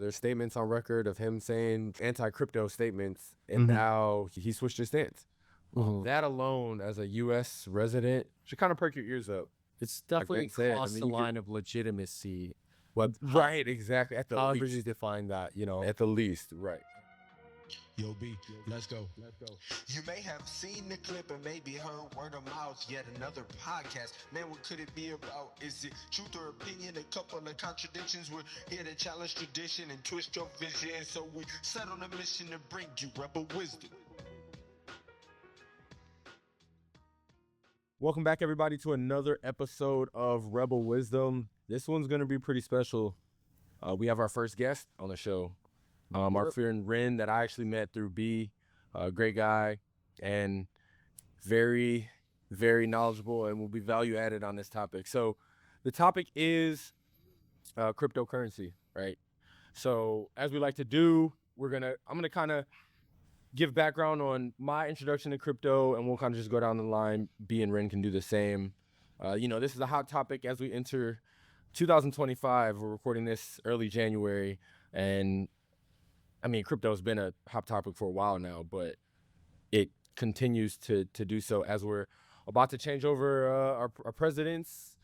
There's statements on record of him saying anti-crypto statements, and now he switched his stance. That alone, as a U.S. resident, should kind of perk your ears up. It's definitely crossed the line of legitimacy. Right, exactly. At the How least. would you define that, At the least, right. Yo, B, let's go. You may have seen the clip and maybe heard word of mouth, yet another podcast. Man, what could it be about? Is it truth or opinion? A couple of contradictions. We're here to challenge tradition and twist your vision. So we set on a mission to bring you rebel wisdom. Welcome back, everybody, to another episode of Rebel Wisdom. This one's going to be pretty special. We have our first guest on the show, our friend Ren, that I actually met through B. Great guy and very, very knowledgeable, and will be value added on this topic. So the topic is cryptocurrency, right? So as we like to do, I'm gonna kind of give background on my introduction to crypto, and we'll kind of just go down the line. B and Ren can do the same. This is a hot topic as we enter 2025. We're recording this early January, and I mean, crypto has been a hot topic for a while now, but it continues to do so as we're about to change over our presidents,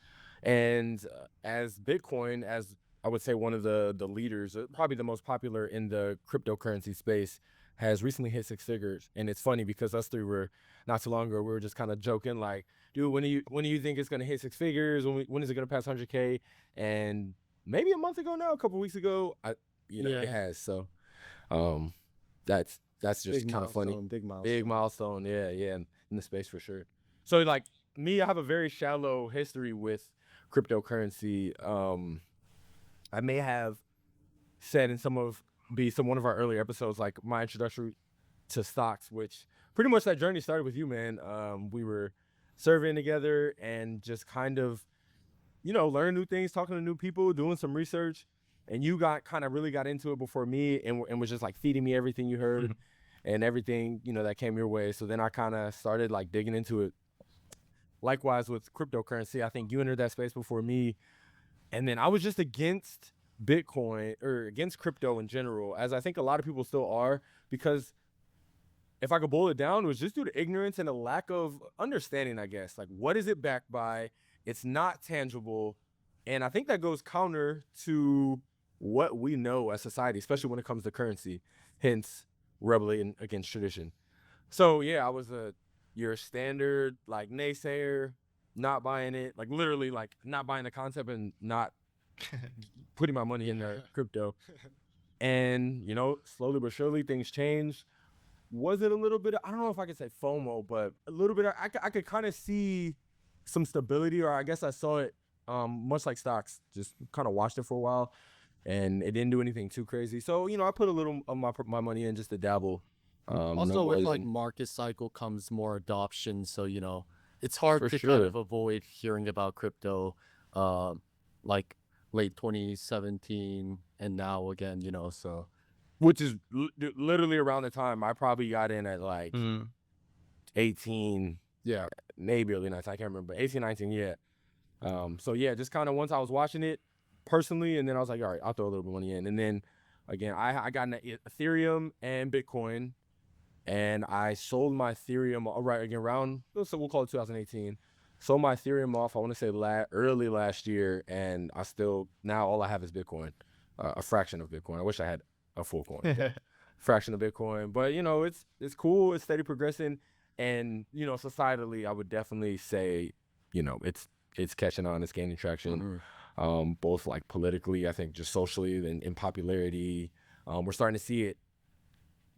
and as Bitcoin, as I would say, one of the leaders, probably the most popular in the cryptocurrency space, has recently hit 6 figures. And it's funny because us three were not too long ago, we were just kind of joking like, dude, when do you think it's going to hit 6 figures? When is it going to pass 100K? And maybe a month ago now, a couple weeks ago, it has. So that's just kind of funny. Big milestone. Yeah. In the space for sure. So like me, I have a very shallow history with cryptocurrency. I may have said in one of our earlier episodes, like my introduction to stocks, which pretty much that journey started with you, man. We were surveying together and just kind of, learning new things, talking to new people, doing some research. And you really got into it before me, and was just like feeding me everything you heard and everything, that came your way. So then I kind of started like digging into it. Likewise with cryptocurrency, I think you entered that space before me. And then I was just against Bitcoin, or against crypto in general, as I think a lot of people still are, because if I could boil it down, it was just due to ignorance and a lack of understanding, I guess. Like, what is it backed by? It's not tangible. And I think that goes counter to what we know as society, especially when it comes to currency, hence rebelling against tradition. So yeah, I was your standard like naysayer, not buying it, like literally like not buying the concept and not putting my money in crypto. And slowly but surely things changed. Was it a little bit I don't know if I could say FOMO, but a little bit I could kind of see some stability, or I guess I saw it much like stocks, just kind of watched it for a while, and it didn't do anything too crazy. So I put a little of my money in just to dabble. Also, with like market cycle comes more adoption, so it's hard to kind of avoid hearing about crypto like late 2017 and now again, so which is literally around the time I probably got in at like 18, maybe early 19, I can't remember, 18, 19, yeah. So yeah, just kind of once I was watching it personally, and then I was like, all right, I'll throw a little bit of money in. And then again, I got into Ethereum and Bitcoin, and I sold my Ethereum around, so we'll call it 2018. Sold my Ethereum off, I want to say early last year, and now all I have is Bitcoin, a fraction of Bitcoin. I wish I had a full coin, fraction of Bitcoin. But it's cool, it's steady progressing, and societally, I would definitely say, it's catching on, it's gaining traction, both like politically, I think just socially and in popularity. We're starting to see it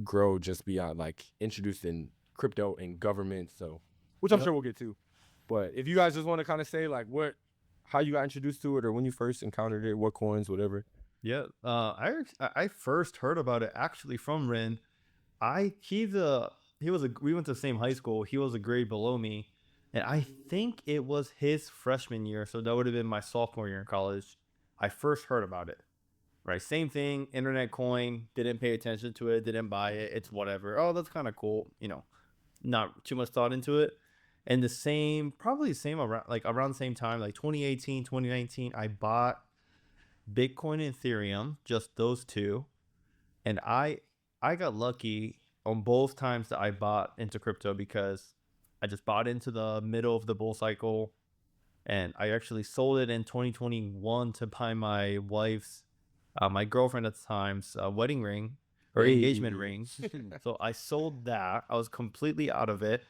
grow just beyond like introduced in crypto and government, so which I'm sure we'll get to. But if you guys just want to kind of say like how you got introduced to it, or when you first encountered it, what coins, whatever. Yeah, I first heard about it actually from Ren. We went to the same high school. He was a grade below me, and I think it was his freshman year, so that would have been my sophomore year in college. I first heard about it. Right, same thing, internet coin, didn't pay attention to it, didn't buy it, it's whatever. Oh, that's kind of cool, not too much thought into it. And probably the same around the same time, like 2018, 2019, I bought Bitcoin and Ethereum, just those two. And I got lucky on both times that I bought into crypto because I just bought into the middle of the bull cycle, and I actually sold it in 2021 to buy my wife's, my girlfriend at the time's wedding ring or engagement ring. So I sold that. I was completely out of it.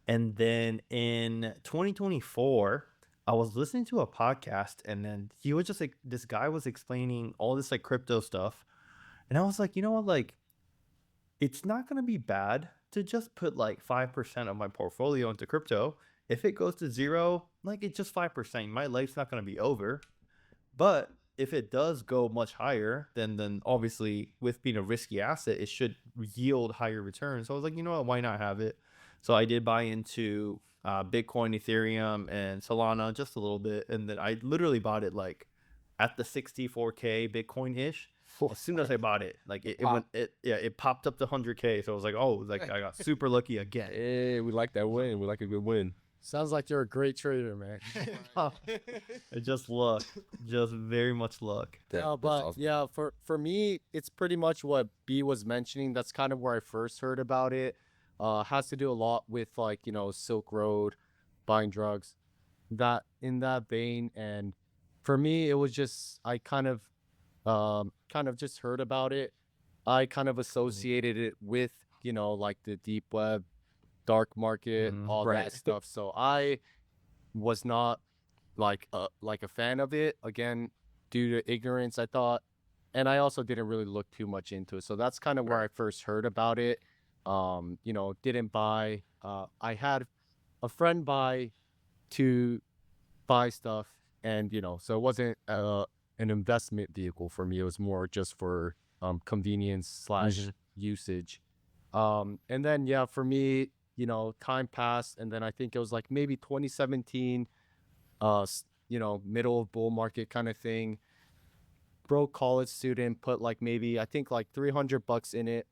And then in 2024, I was listening to a podcast, and then he was just like, this guy was explaining all this like crypto stuff. And I was like, you know what, like, it's not going to be bad to just put like 5% of my portfolio into crypto. If it goes to zero, like, it's just 5%. My life's not going to be over. But if it does go much higher, then obviously with being a risky asset, it should yield higher returns. So I was like, you know what, why not have it? So I did buy into Bitcoin, Ethereum, and Solana just a little bit. And then I literally bought it like at the 64K Bitcoin-ish. As soon as I bought it, like it popped up to 100K. So I was like, oh, like I got super lucky again. Hey, we like that win. We like a good win. Sounds like you're a great trader, man. It just luck, just very much luck. But awesome. yeah, for me, it's pretty much what B was mentioning. That's kind of where I first heard about it. Has to do a lot with like, you know, Silk Road, buying drugs, that in that vein. And for me, it was just I kind of just heard about it. I kind of associated it with, you know, like the deep web, dark market, all right. that stuff. So I was not like a fan of it, again, due to ignorance, I thought. And I also didn't really look too much into it. So that's kind of where I first heard about it. You know, didn't buy. I had a friend buy to buy stuff, and you know, so it wasn't an investment vehicle for me. It was more just for convenience slash usage. And then yeah, for me, you know, time passed, and then I think it was like maybe 2017, you know, middle of bull market kind of thing. Broke college student, put like maybe I think like $300 in it,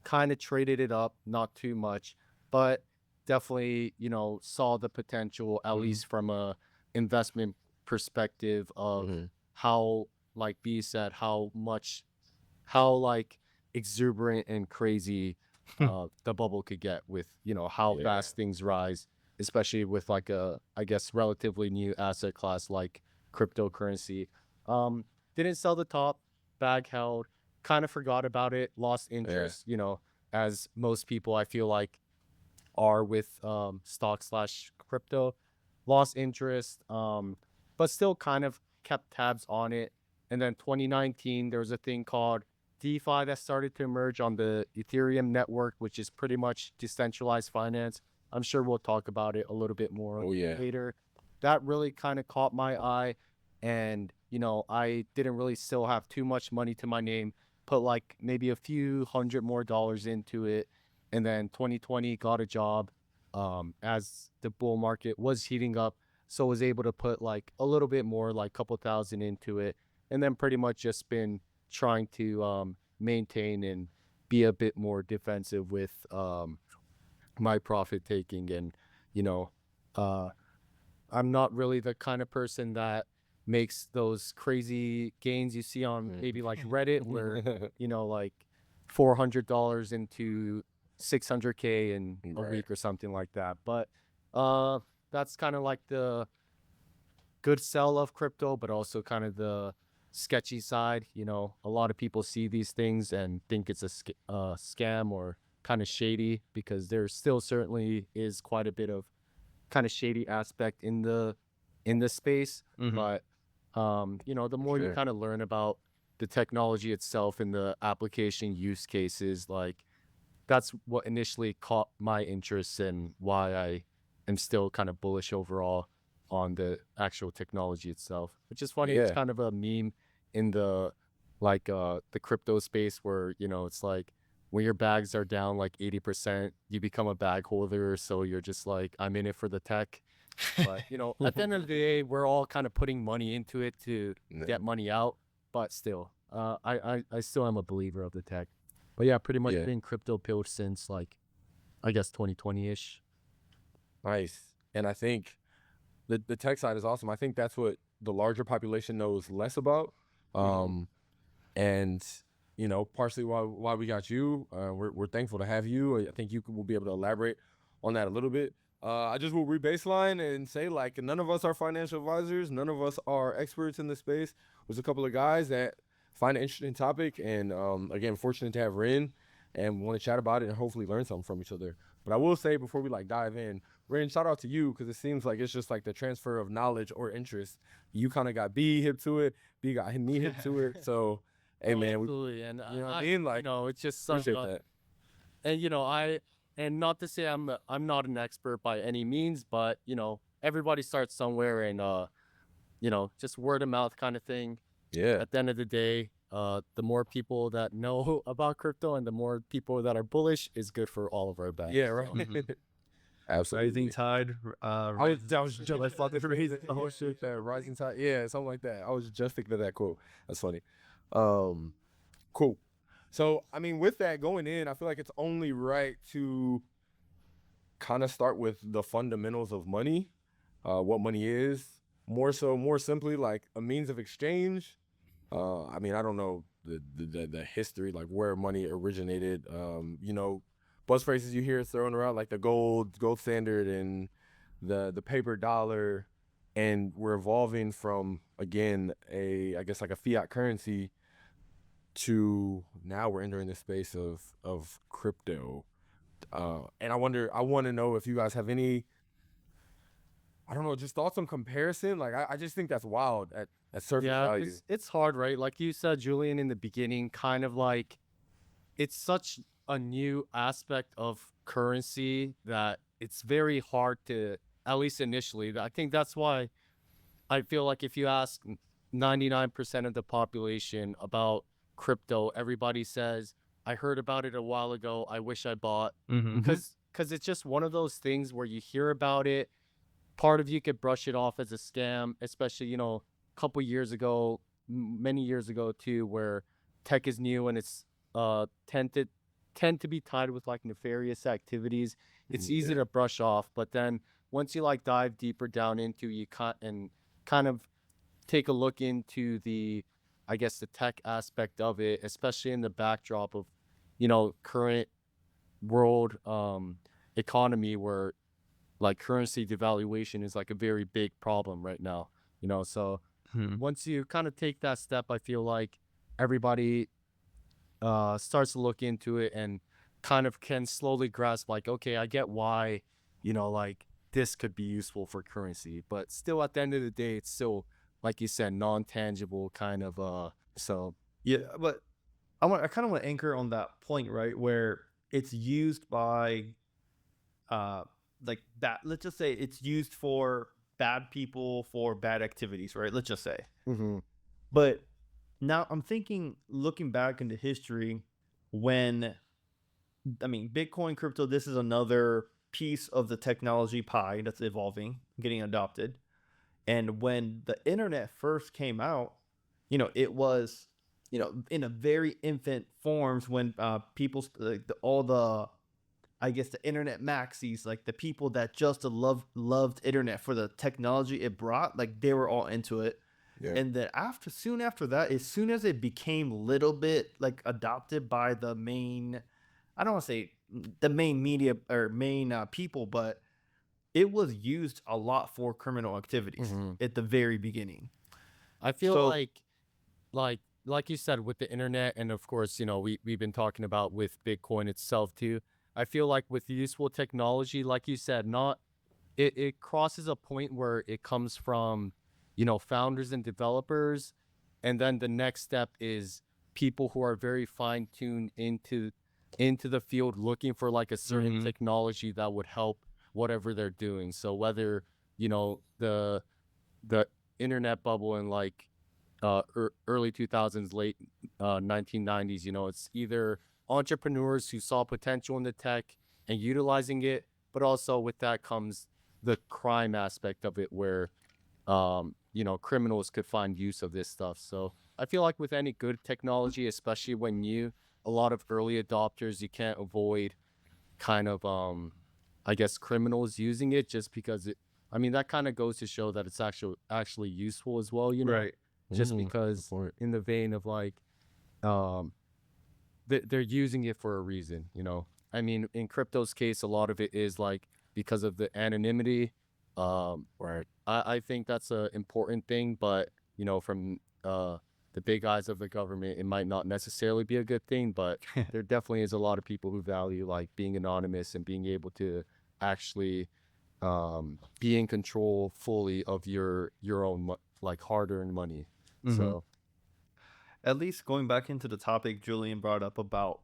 kind of traded it up, not too much, but definitely, you know, saw the potential, at least from a investment perspective of how, like B said, how like exuberant and crazy the bubble could get with, you know, how fast things rise, especially with like a, I guess, relatively new asset class like cryptocurrency. Didn't sell the top, bag held, kind of forgot about it, lost interest, you know, as most people I feel like are with stock slash crypto, lost interest, but still kind of kept tabs on it. And then 2019, there was a thing called DeFi that started to emerge on the Ethereum network, which is pretty much decentralized finance. I'm sure we'll talk about it a little bit more later. That really kind of caught my eye. And, you know, I didn't really still have too much money to my name, put like maybe a few $100 more into it. And then 2020 got a job as the bull market was heating up. So was able to put like a little bit more, like a couple thousand into it. And then pretty much just been trying to maintain and be a bit more defensive with my profit taking. And, you know, I'm not really the kind of person that makes those crazy gains you see on maybe like Reddit where, you know, like $400 into 600K in a week or something like that. But that's kind of like the good sell of crypto, but also kind of the sketchy side. You know, a lot of people see these things and think it's a scam or kind of shady, because there still certainly is quite a bit of kind of shady aspect in the space. But you know, the more you kind of learn about the technology itself and the application use cases, like that's what initially caught my interest and why I am still kind of bullish overall on the actual technology itself. Which is funny, it's kind of a meme in the like the crypto space where, you know, it's like when your bags are down like 80%, you become a bag holder, so you're just like, I'm in it for the tech. But you know, at the end of the day, we're all kind of putting money into it to get money out. But still, I still am a believer of the tech. But yeah, pretty much been crypto pilled since like, I guess 2020-ish. Nice. And I think the tech side is awesome. I think that's what the larger population knows less about. And you know, partially why we got you, we're thankful to have you. I think you will be able to elaborate on that a little bit. I just will re-baseline and say, like, none of us are financial advisors. None of us are experts in the space. There's a couple of guys that find an interesting topic, and again, fortunate to have Rin, and want to chat about it and hopefully learn something from each other. But I will say before we like dive in, Rin, shout out to you, because it seems like it's just like the transfer of knowledge or interest. You kind of got B hip to it, B got me hip to it. So, hey man, Absolutely. And you know what I mean? Like, it's just such appreciate that. and and not to say I'm not an expert by any means, but everybody starts somewhere, and just word of mouth kind of thing. Yeah, At the end of the day, the more people that know about crypto and the more people that are bullish is good for all of our bets. yeah, right. Absolutely. Rising tide. I was just oh shit, that rising tide. Yeah, something like that. I was just thinking of that quote. That's funny. Cool. So, I mean, with that going in, I feel like it's only right to kind of start with the fundamentals of money, what money is, more simply like a means of exchange. I mean, I don't know the history, like where money originated. Buzz phrases you hear thrown around, like the gold standard and the paper dollar, and we're evolving from, again, I guess like a fiat currency to now we're entering the space of crypto. And I want to know if you guys have any, I don't know, just thoughts on comparison. Like, I just think that's wild at surface value. It's hard, right? Like you said, Julian, in the beginning, kind of like it's such a new aspect of currency that it's very hard to, at least initially. I think that's why I feel like if you ask 99% of the population about crypto, everybody says, I heard about it a while ago, I wish I bought. Because it's just one of those things where you hear about it, part of you could brush it off as a scam, especially, a couple years ago, many years ago too, where tech is new and it's tend to be tied with like nefarious activities. It's easy to brush off, but then once you like dive deeper down into and kind of take a look into the tech aspect of it, especially in the backdrop of current world economy, where like currency devaluation is like a very big problem right now. So once you kind of take that step, I feel like everybody starts to look into it and kind of can slowly grasp, like, okay, I get why like this could be useful for currency, but still at the end of the day, it's still, like you said, non-tangible kind of so Yeah, but I kind of want to anchor on that point, right, where it's used by like that. Let's just say it's used for bad people for bad activities, right? Let's just say. But now I'm thinking, looking back into history, when Bitcoin, crypto, this is another piece of the technology pie that's evolving, getting adopted. And when the internet first came out, it was, in a very infant forms, when people, like the internet maxis, like the people that just loved internet for the technology it brought, like they were all into it. Yeah. And then soon after that, as soon as it became a little bit like adopted by the main, I don't want to say the main media or main people, but it was used a lot for criminal activities at the very beginning. I feel like you said, with the internet, and of course, we've been talking about with Bitcoin itself too. I feel like with useful technology, like you said, it crosses a point where it comes from, founders and developers, and then the next step is people who are very fine-tuned into the field, looking for like a certain technology that would help whatever they're doing. So whether the internet bubble in like early 2000s, late 1990s, it's either entrepreneurs who saw potential in the tech and utilizing it, but also with that comes the crime aspect of it, where criminals could find use of this stuff. So I feel like with any good technology, especially when a lot of early adopters, you can't avoid kind of criminals using it, just because that kind of goes to show that it's actually useful as well, Right. just because in the vein of like, they're using it for a reason, you know. I mean, in crypto's case, a lot of it is like because of the anonymity. Right. I think that's a important thing, but you know, from the big eyes of the government, it might not necessarily be a good thing. But there definitely is a lot of people who value like being anonymous and being able to actually be in control fully of your own like hard-earned money. So At least going back into the topic Julian brought up about,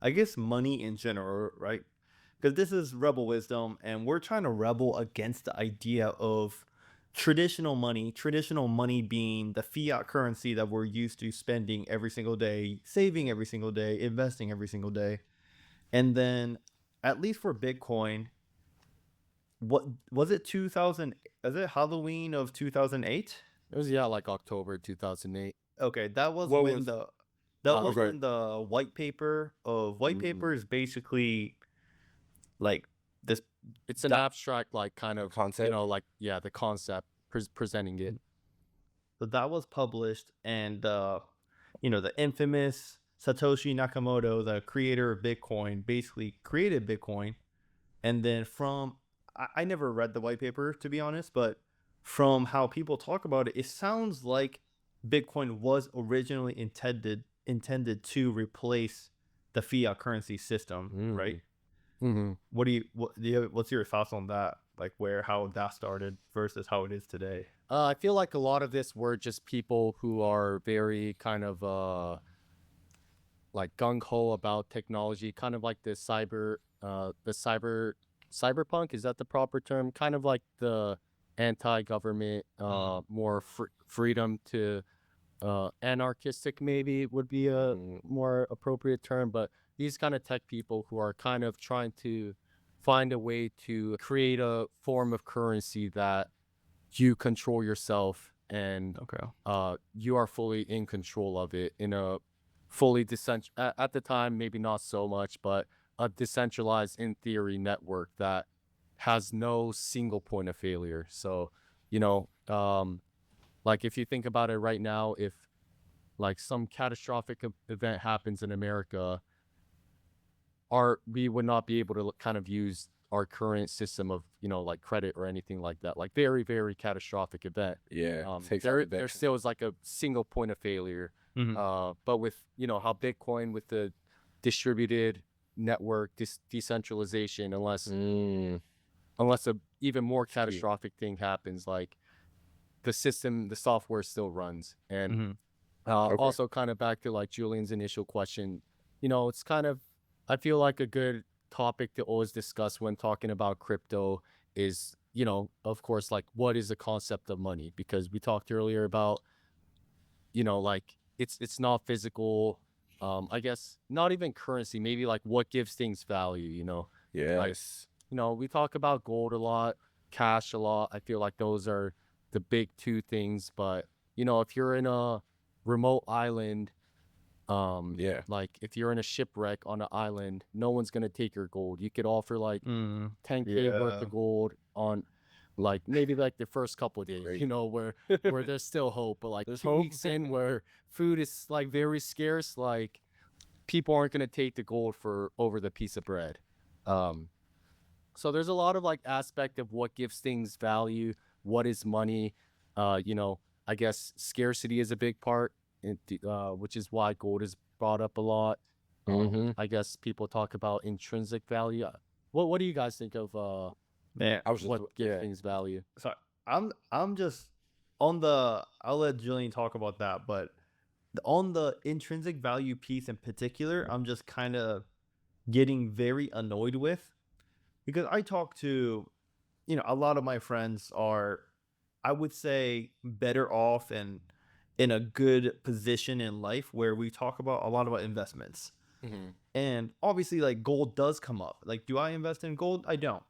I guess, money in general, right? Because this is Rebel Wisdom, and we're trying to rebel against the idea of traditional money being the fiat currency that we're used to spending every single day, saving every single day, investing every single day. And then, at least for Bitcoin, what was it, 2000? Is it Halloween of 2008? it was like October 2008. Okay, that was What when was- the okay. when the white paper is basically like this. It's an That- abstract like kind of Concept? you know, like the concept presenting it. So that was published, and you know, the infamous Satoshi Nakamoto, the creator of Bitcoin, basically created Bitcoin. And then I never read the white paper, to be honest, but from how people talk about it, it sounds like Bitcoin was originally intended to replace the fiat currency system, right? Mm-hmm. What's your thoughts on that? Like how that started versus how it is today? I feel like a lot of this were just people who are very kind of like gung ho about technology, kind of like cyberpunk. Is that the proper term? Kind of like the anti-government, more freedom to anarchistic maybe would be a more appropriate term. But these kind of tech people who are kind of trying to find a way to create a form of currency that you control yourself and you are fully in control of it in a fully at the time, maybe not so much, but a decentralized in theory network that has no single point of failure. So, you know, like if you think about it right now, if like some catastrophic event happens in America, we would not be able to kind of use our current system of, you know, like credit or anything like that. Like very, very catastrophic event. Yeah. There still is like a single point of failure. But with, you know, how Bitcoin with the distributed network, decentralization, unless a even more catastrophic thing happens, like the software still runs. And also kind of back to like Julian's initial question, you know, it's kind of, I feel like a good topic to always discuss when talking about crypto is, you know, of course, like what is the concept of money? Because we talked earlier about, you know, like it's not physical. I guess not even currency, maybe like what gives things value, you know? Like, you know, we talk about gold a lot, cash a lot. I feel like those are the big two things. But, you know, if you're in a remote island, like if you're in a shipwreck on an island, no one's gonna take your gold. You could offer like 10K worth of gold on like maybe like the first couple of days, you know, where there's still hope. But like 2 weeks in, where food is like very scarce, like people aren't gonna take the gold for over the piece of bread. So there's a lot of like aspect of what gives things value, what is money. You know, I guess scarcity is a big part, which is why gold is brought up a lot. I guess people talk about intrinsic value. What do you guys think of Man, what gives things value? So I'm just on the. I'll let Julian talk about that, but on the intrinsic value piece in particular, I'm just kind of getting very annoyed with, because I talk to, you know, a lot of my friends are, I would say, better off and in a good position in life where we talk about a lot about investments. And obviously, like, gold does come up. Like, do I invest in gold? I don't.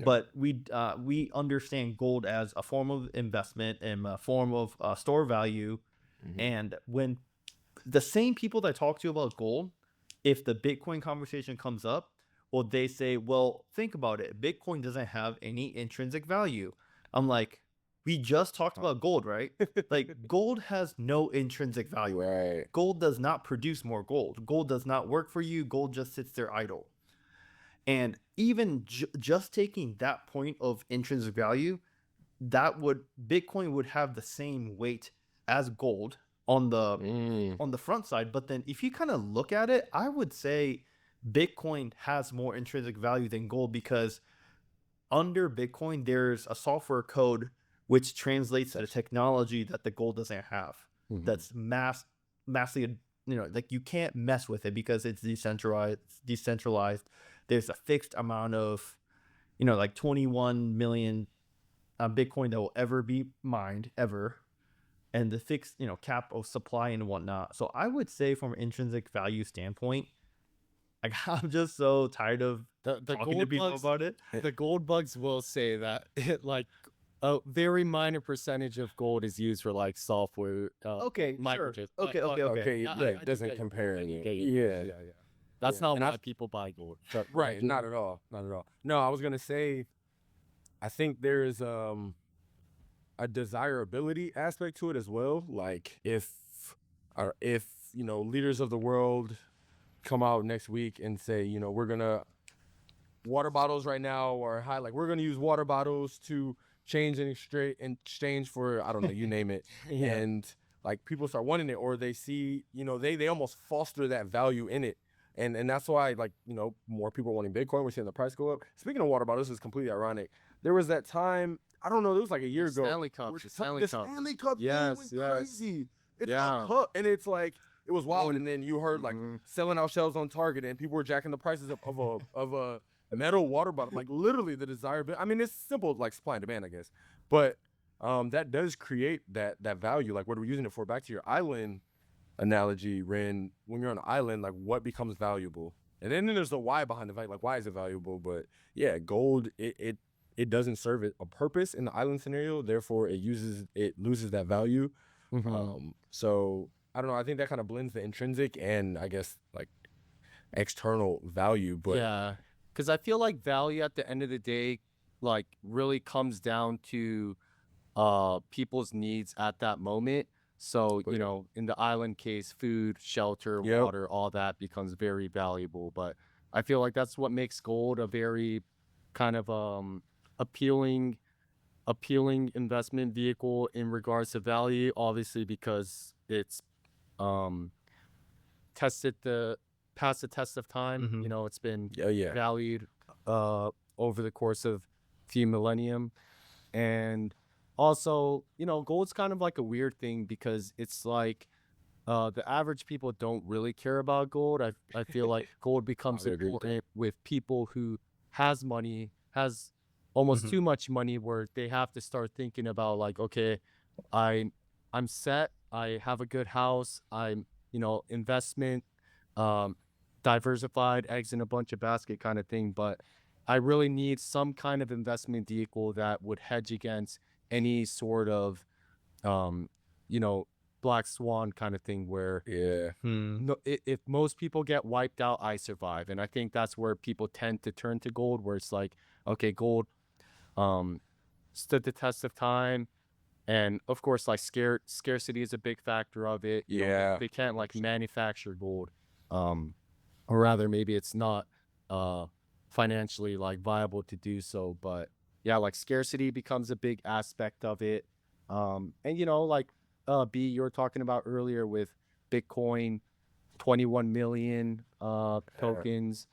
But we understand gold as a form of investment and a form of store value. And when the same people that talk to you about gold, if the Bitcoin conversation comes up, well, they say, well, think about it. Bitcoin doesn't have any intrinsic value. I'm like, we just talked about gold, right? Like gold has no intrinsic value. Right. Gold does not produce more gold. Gold does not work for you. Gold just sits there idle. And even just taking that point of intrinsic value, Bitcoin would have the same weight as gold on the front side. But then if you kind of look at it, I would say Bitcoin has more intrinsic value than gold, because under Bitcoin there's a software code which translates the technology that the gold doesn't have. That's massively, like you can't mess with it because it's decentralized. There's a fixed amount of, like 21 million Bitcoin that will ever be mined ever, and the fixed, cap of supply and whatnot. So I would say from an intrinsic value standpoint, like I'm just so tired of the talking to people about it. The gold bugs will say that like a very minor percentage of gold is used for like software. Okay, sure. Microchips. Okay. Okay, Yeah, it doesn't compare. Yeah. That's Yeah. not And why people buy gold. Right, not at all. Not at all. No, I was gonna say, I think there's a desirability aspect to it as well. Like if leaders of the world come out next week and say, we're gonna water bottles right now, or we're gonna use water bottles to change in exchange for, I don't know, you name it. And like people start wanting it, or they see, they almost foster that value in it. And that's why, like, more people are wanting Bitcoin. We're seeing the price go up. Speaking of water bottles, this is completely ironic. There was that time, I don't know, it was like a year ago. Stanley Cup. The Stanley Cup thing went crazy. It's a cup, and it's like, it was wild. And then you heard like selling out shelves on Target, and people were jacking the prices up of a metal water bottle. Like literally the desirability. I mean, it's simple, like supply and demand, I guess. But that does create that value. Like, what are we using it for? Back to your island analogy, Ren, when you're on an island, like what becomes valuable? And then there's the why behind the value, like why is it valuable? But yeah, gold, it doesn't serve a purpose in the island scenario, therefore it loses that value. So I don't know, I think that kind of blends the intrinsic and I guess like external value. But yeah, because I feel like value at the end of the day like really comes down to people's needs at that moment. So, in the island case, food, shelter, water, all that becomes very valuable. But I feel like that's what makes gold a very kind of appealing investment vehicle in regards to value, obviously because it's passed the test of time. It's been valued over the course of a few millennium. And also, gold's kind of like a weird thing because it's like the average people don't really care about gold. I feel like gold becomes important with people who has almost too much money, where they have to start thinking about like, okay, I'm set. I have a good house. I'm, investment, diversified, eggs in a bunch of basket kind of thing. But I really need some kind of investment vehicle that would hedge against any sort of, black swan kind of thing where if most people get wiped out, I survive. And I think that's where people tend to turn to gold, where it's like, okay, gold stood the test of time. And of course, like scarcity is a big factor of it. They can't like manufacture gold, or rather maybe it's not financially like viable to do so. But yeah, like scarcity becomes a big aspect of it. And like B, you were talking about earlier with Bitcoin, 21 million tokens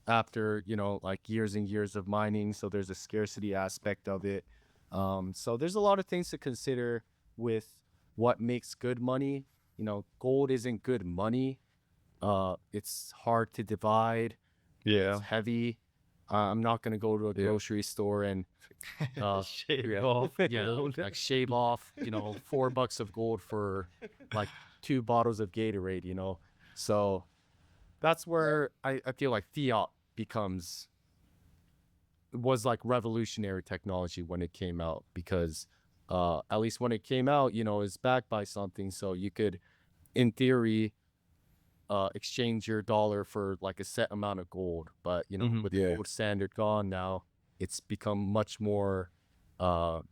after like years and years of mining. So there's a scarcity aspect of it. So there's a lot of things to consider with what makes good money. Gold isn't good money. It's hard to divide. It's heavy. I'm not gonna go to a grocery store and shave off. Like shave off, $4 of gold for like 2 bottles of Gatorade. So that's where I feel like fiat was like revolutionary technology when it came out, because at least when it came out, it's backed by something, so you could, in theory, exchange your dollar for like a set amount of gold. But with the gold standard gone now, it's become much more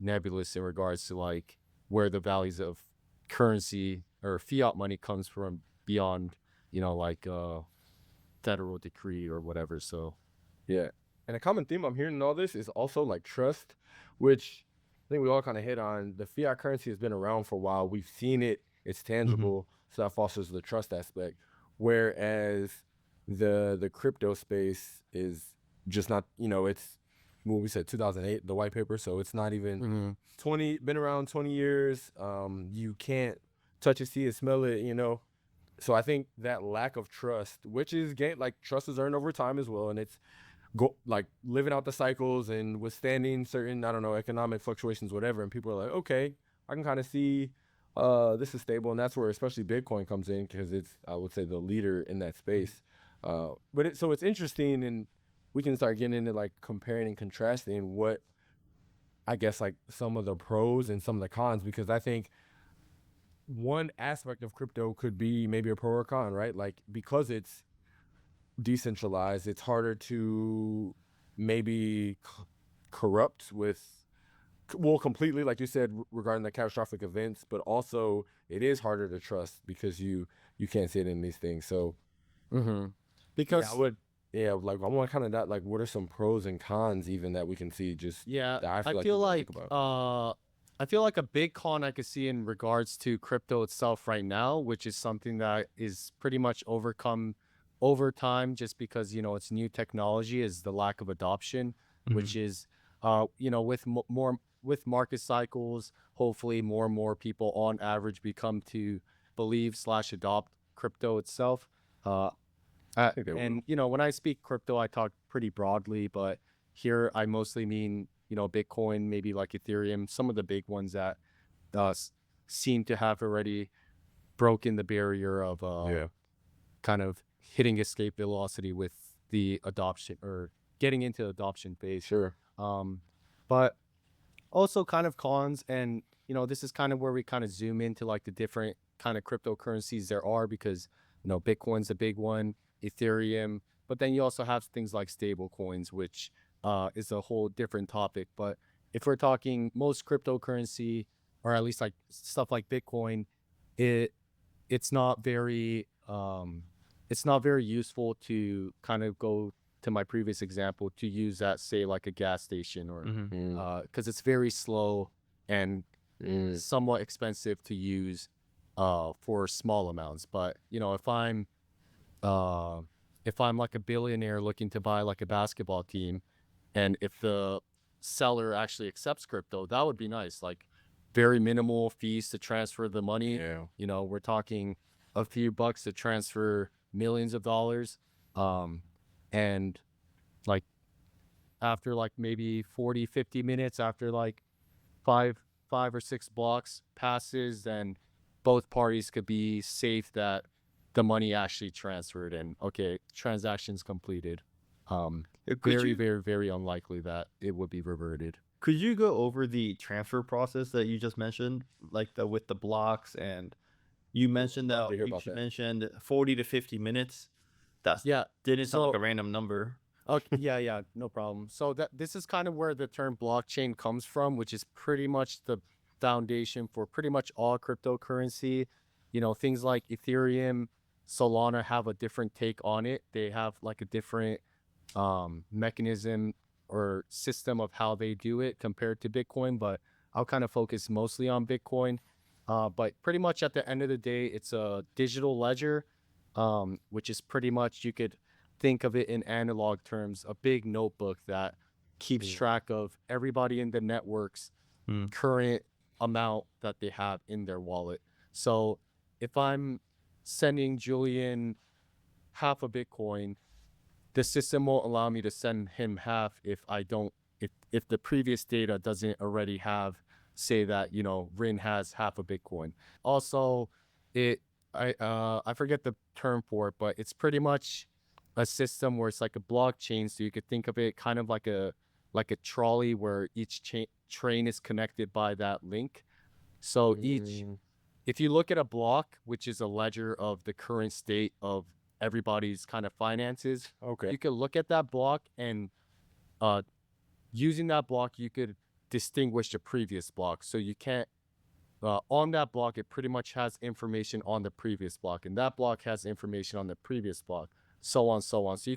nebulous in regards to like where the values of currency or fiat money comes from beyond, like federal decree or whatever. So Yeah. And a common theme I'm hearing in all this is also like trust, which I think we all kind of hit on. The fiat currency has been around for a while. We've seen it, it's tangible. So that fosters the trust aspect. Whereas the crypto space is just not, it's what we said 2008, the white paper. So it's not even 20, been around 20 years. You can't touch it, see it, smell it, So I think that lack of trust, which is like trust is earned over time as well, and it's like living out the cycles and withstanding certain, I don't know, economic fluctuations, whatever. And people are like, okay, I can kind of see this is stable, and that's where especially Bitcoin comes in because it's, I would say, the leader in that space. So it's interesting, and we can start getting into like comparing and contrasting what I guess like some of the pros and some of the cons, because I think one aspect of crypto could be maybe a pro or con, right? Like because it's decentralized, it's harder to maybe corrupt with, well, completely, like you said, regarding the catastrophic events, but also it is harder to trust because you can't see it in these things. So because I want to kind of that, like, what are some pros and cons even that we can see just that I people feel don't like think about? I feel like a big con I could see in regards to crypto itself right now, which is something that is pretty much overcome over time just because, it's new technology, is the lack of adoption, which is, with with market cycles, hopefully more and more people on average become to believe/adopt crypto itself. And, when I speak crypto, I talk pretty broadly, but here I mostly mean, Bitcoin, maybe like Ethereum, some of the big ones that seem to have already broken the barrier of kind of hitting escape velocity with the adoption or getting into the adoption phase. Sure. But also kind of cons, and this is kind of where we kind of zoom into like the different kind of cryptocurrencies there are, because Bitcoin's a big one, Ethereum, but then you also have things like stablecoins, which is a whole different topic. But if we're talking most cryptocurrency, or at least like stuff like Bitcoin, it's not very useful to kind of go to my previous example to use at, say, like a gas station, or because it's very slow and somewhat expensive to use for small amounts. But if I'm like a billionaire looking to buy like a basketball team, and if the seller actually accepts crypto, that would be nice. Like very minimal fees to transfer the money. Yeah. We're talking a few bucks to transfer millions of dollars. And like after like maybe 40, 50 minutes, after like five or six blocks passes, then both parties could be safe that the money actually transferred and okay, transactions completed. Very, very, very unlikely that it would be reverted. Could you go over the transfer process that you just mentioned, like with the blocks, and you mentioned that mentioned 40 to 50 minutes? Didn't sound like a random number. Okay, yeah, no problem. So this is kind of where the term blockchain comes from, which is pretty much the foundation for pretty much all cryptocurrency. Things like Ethereum, Solana have a different take on it. They have like a different mechanism or system of how they do it compared to Bitcoin, but I'll kind of focus mostly on Bitcoin. But pretty much at the end of the day, it's a digital ledger, which is pretty much, you could think of it in analog terms, a big notebook that keeps track of everybody in the network's current amount that they have in their wallet. So if I'm sending Julian half a Bitcoin, the system won't allow me to send him half if the previous data doesn't already have, say that, Rin has half a Bitcoin. Also, I forget the term for it, but it's pretty much a system where it's like a blockchain. So you could think of it kind of like a trolley where each train is connected by that link. So if you look at a block, which is a ledger of the current state of everybody's kind of finances, Okay. you could look at that block, and using that block, you could distinguish the previous block. So you can't on that block, it pretty much has information on the previous block, and that block has information on the previous block, so on, so on. So you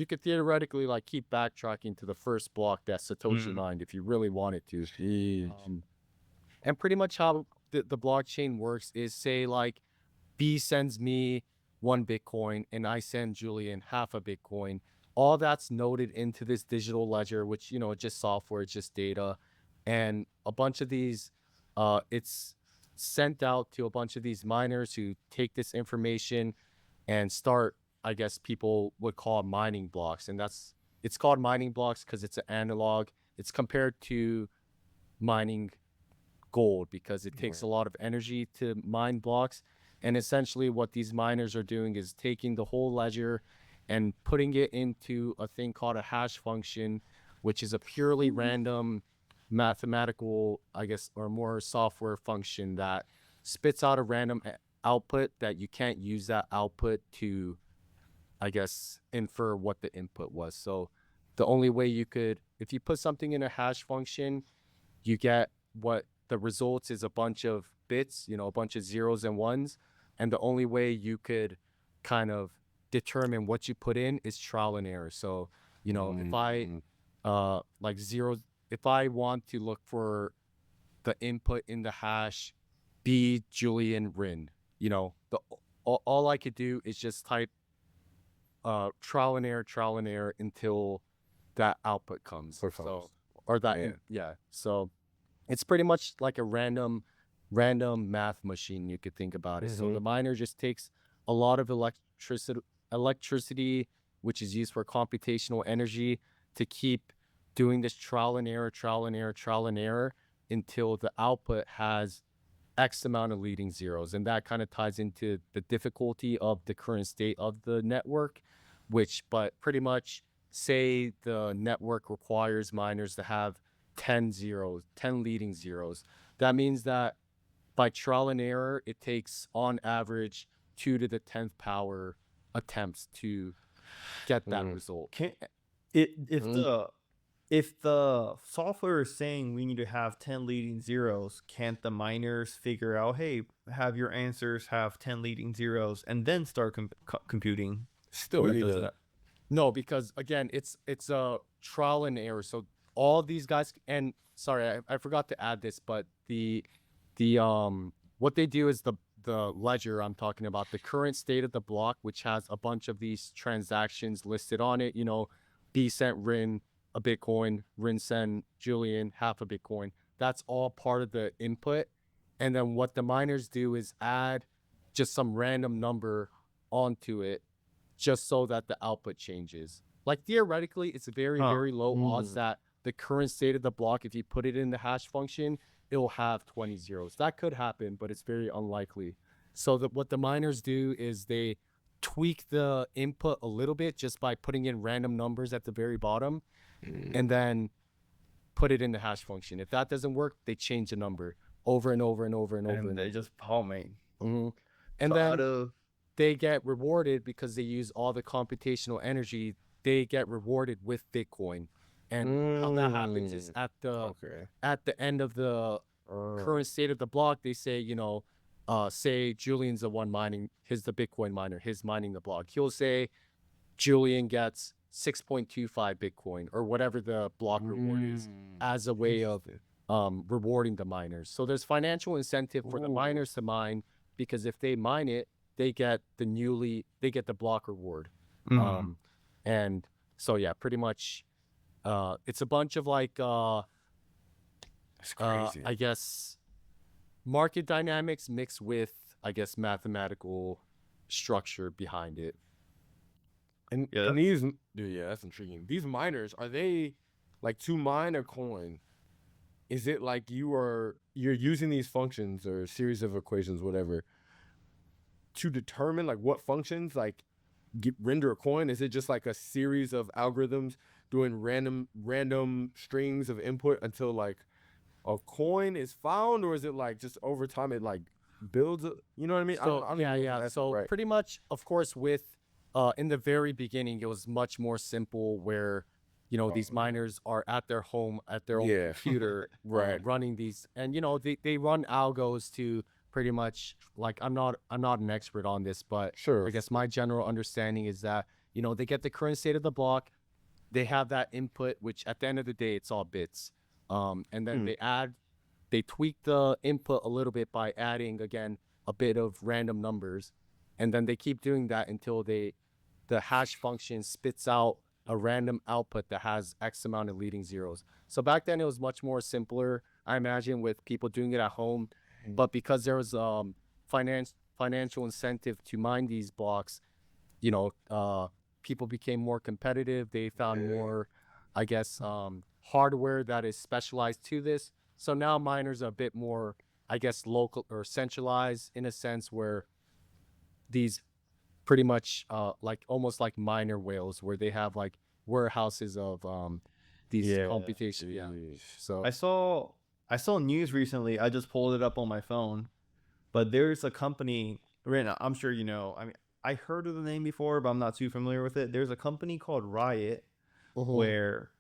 could theoretically like keep backtracking to the first block that Satoshi mined if you really wanted to. And pretty much how the blockchain works is, say like B sends me 1 Bitcoin and I send Julian half a Bitcoin. All that's noted into this digital ledger, which, you know, it's just software, it's just data. And a bunch of these, it's sent out to a bunch of these miners who take this information and start, I guess people would call mining blocks. And it's called mining blocks because it's an analog. It's compared to mining gold because it takes a lot of energy to mine blocks. And essentially what these miners are doing is taking the whole ledger and putting it into a thing called a hash function, which is a purely random mathematical, I guess, or more software function that spits out a random output that you can't use that output to, I guess, infer what the input was. So the only way you could, if you put something in a hash function, you get what the results is a bunch of bits, you know, a bunch of zeros and ones. And the only way you could kind of determine what you put in is trial and error. So, you know, if I like zeros, if I want to look for the input in the hash, B Julian Rin, you know, all I could do is just type trial and error until that output comes. So, or that, yeah. So it's pretty much like a random math machine, you could think about it. So the miner just takes a lot of electricity, which is used for computational energy, to keep doing this trial and error until the output has X amount of leading zeros. And that kind of ties into the difficulty of the current state of the network, but pretty much say the network requires miners to have 10 leading zeros. That means that by trial and error, it takes on average 2 to the 10th power attempts to get that result. If the software is saying we need to have 10 leading zeros, can't the miners figure out, hey, have your answers have 10 leading zeros and then start computing? Still, no, because again, it's a trial and error. So all these guys, and sorry, I forgot to add this, but the what they do is the ledger I'm talking about, the current state of the block, which has a bunch of these transactions listed on it, you know, B sent Rin a Bitcoin, Rin sent Julian half a Bitcoin. That's all part of the input. And then what the miners do is add just some random number onto it just so that the output changes. Like theoretically, it's very, very low odds that the current state of the block, if you put it in the hash function, it'll have 20 zeros. That could happen, but it's very unlikely. So what the miners do is they tweak the input a little bit just by putting in random numbers at the very bottom and then put it in the hash function. If that doesn't work, they change the number over and over and over and over. And they just palmate. And so then they get rewarded because they use all the computational energy. They get rewarded with Bitcoin. And how that happens is at the end of the current state of the block, they say, you know, say Julian's the one mining, he's the Bitcoin miner, he's mining the block. He'll say Julian gets 6.25 Bitcoin or whatever the block reward is as a way of rewarding the miners. So there's financial incentive for the miners to mine because if they mine it, they get the block reward. And so yeah, pretty much it's a bunch of like It's crazy. I guess market dynamics mixed with, I guess, mathematical structure behind it. And these, dude, yeah, that's intriguing. These miners, are they like to mine a coin? Is it like you're using these functions or a series of equations, whatever, to determine like what functions like render a coin? Is it just like a series of algorithms doing random strings of input until like a coin is found, or is it like just over time it like builds you know what I mean? So I don't even know if that's so right. pretty much, of course, with in the very beginning, it was much more simple where these miners are at their home, at their own Yeah. computer, Right. running these, and they run algos to pretty much, like, I'm not an expert on this, but Sure. I guess my general understanding is that they get the current state of the block, they have that input, which at the end of the day it's all bits, and then they tweak the input a little bit by adding again a bit of random numbers, and then they keep doing that until the hash function spits out a random output that has X amount of leading zeros. So back then it was much more simpler, I imagine, with people doing it at home. But because there was financial incentive to mine these blocks, people became more competitive. They found more, I guess, hardware that is specialized to this. So now miners are a bit more, I guess, local or centralized in a sense, where these pretty much like almost like miner whales, where they have like warehouses of these computations. Yeah. So I saw news recently. I just pulled it up on my phone, but there's a company. I'm sure you know. I mean, I heard of the name before, but I'm not too familiar with it. There's a company called Riot, where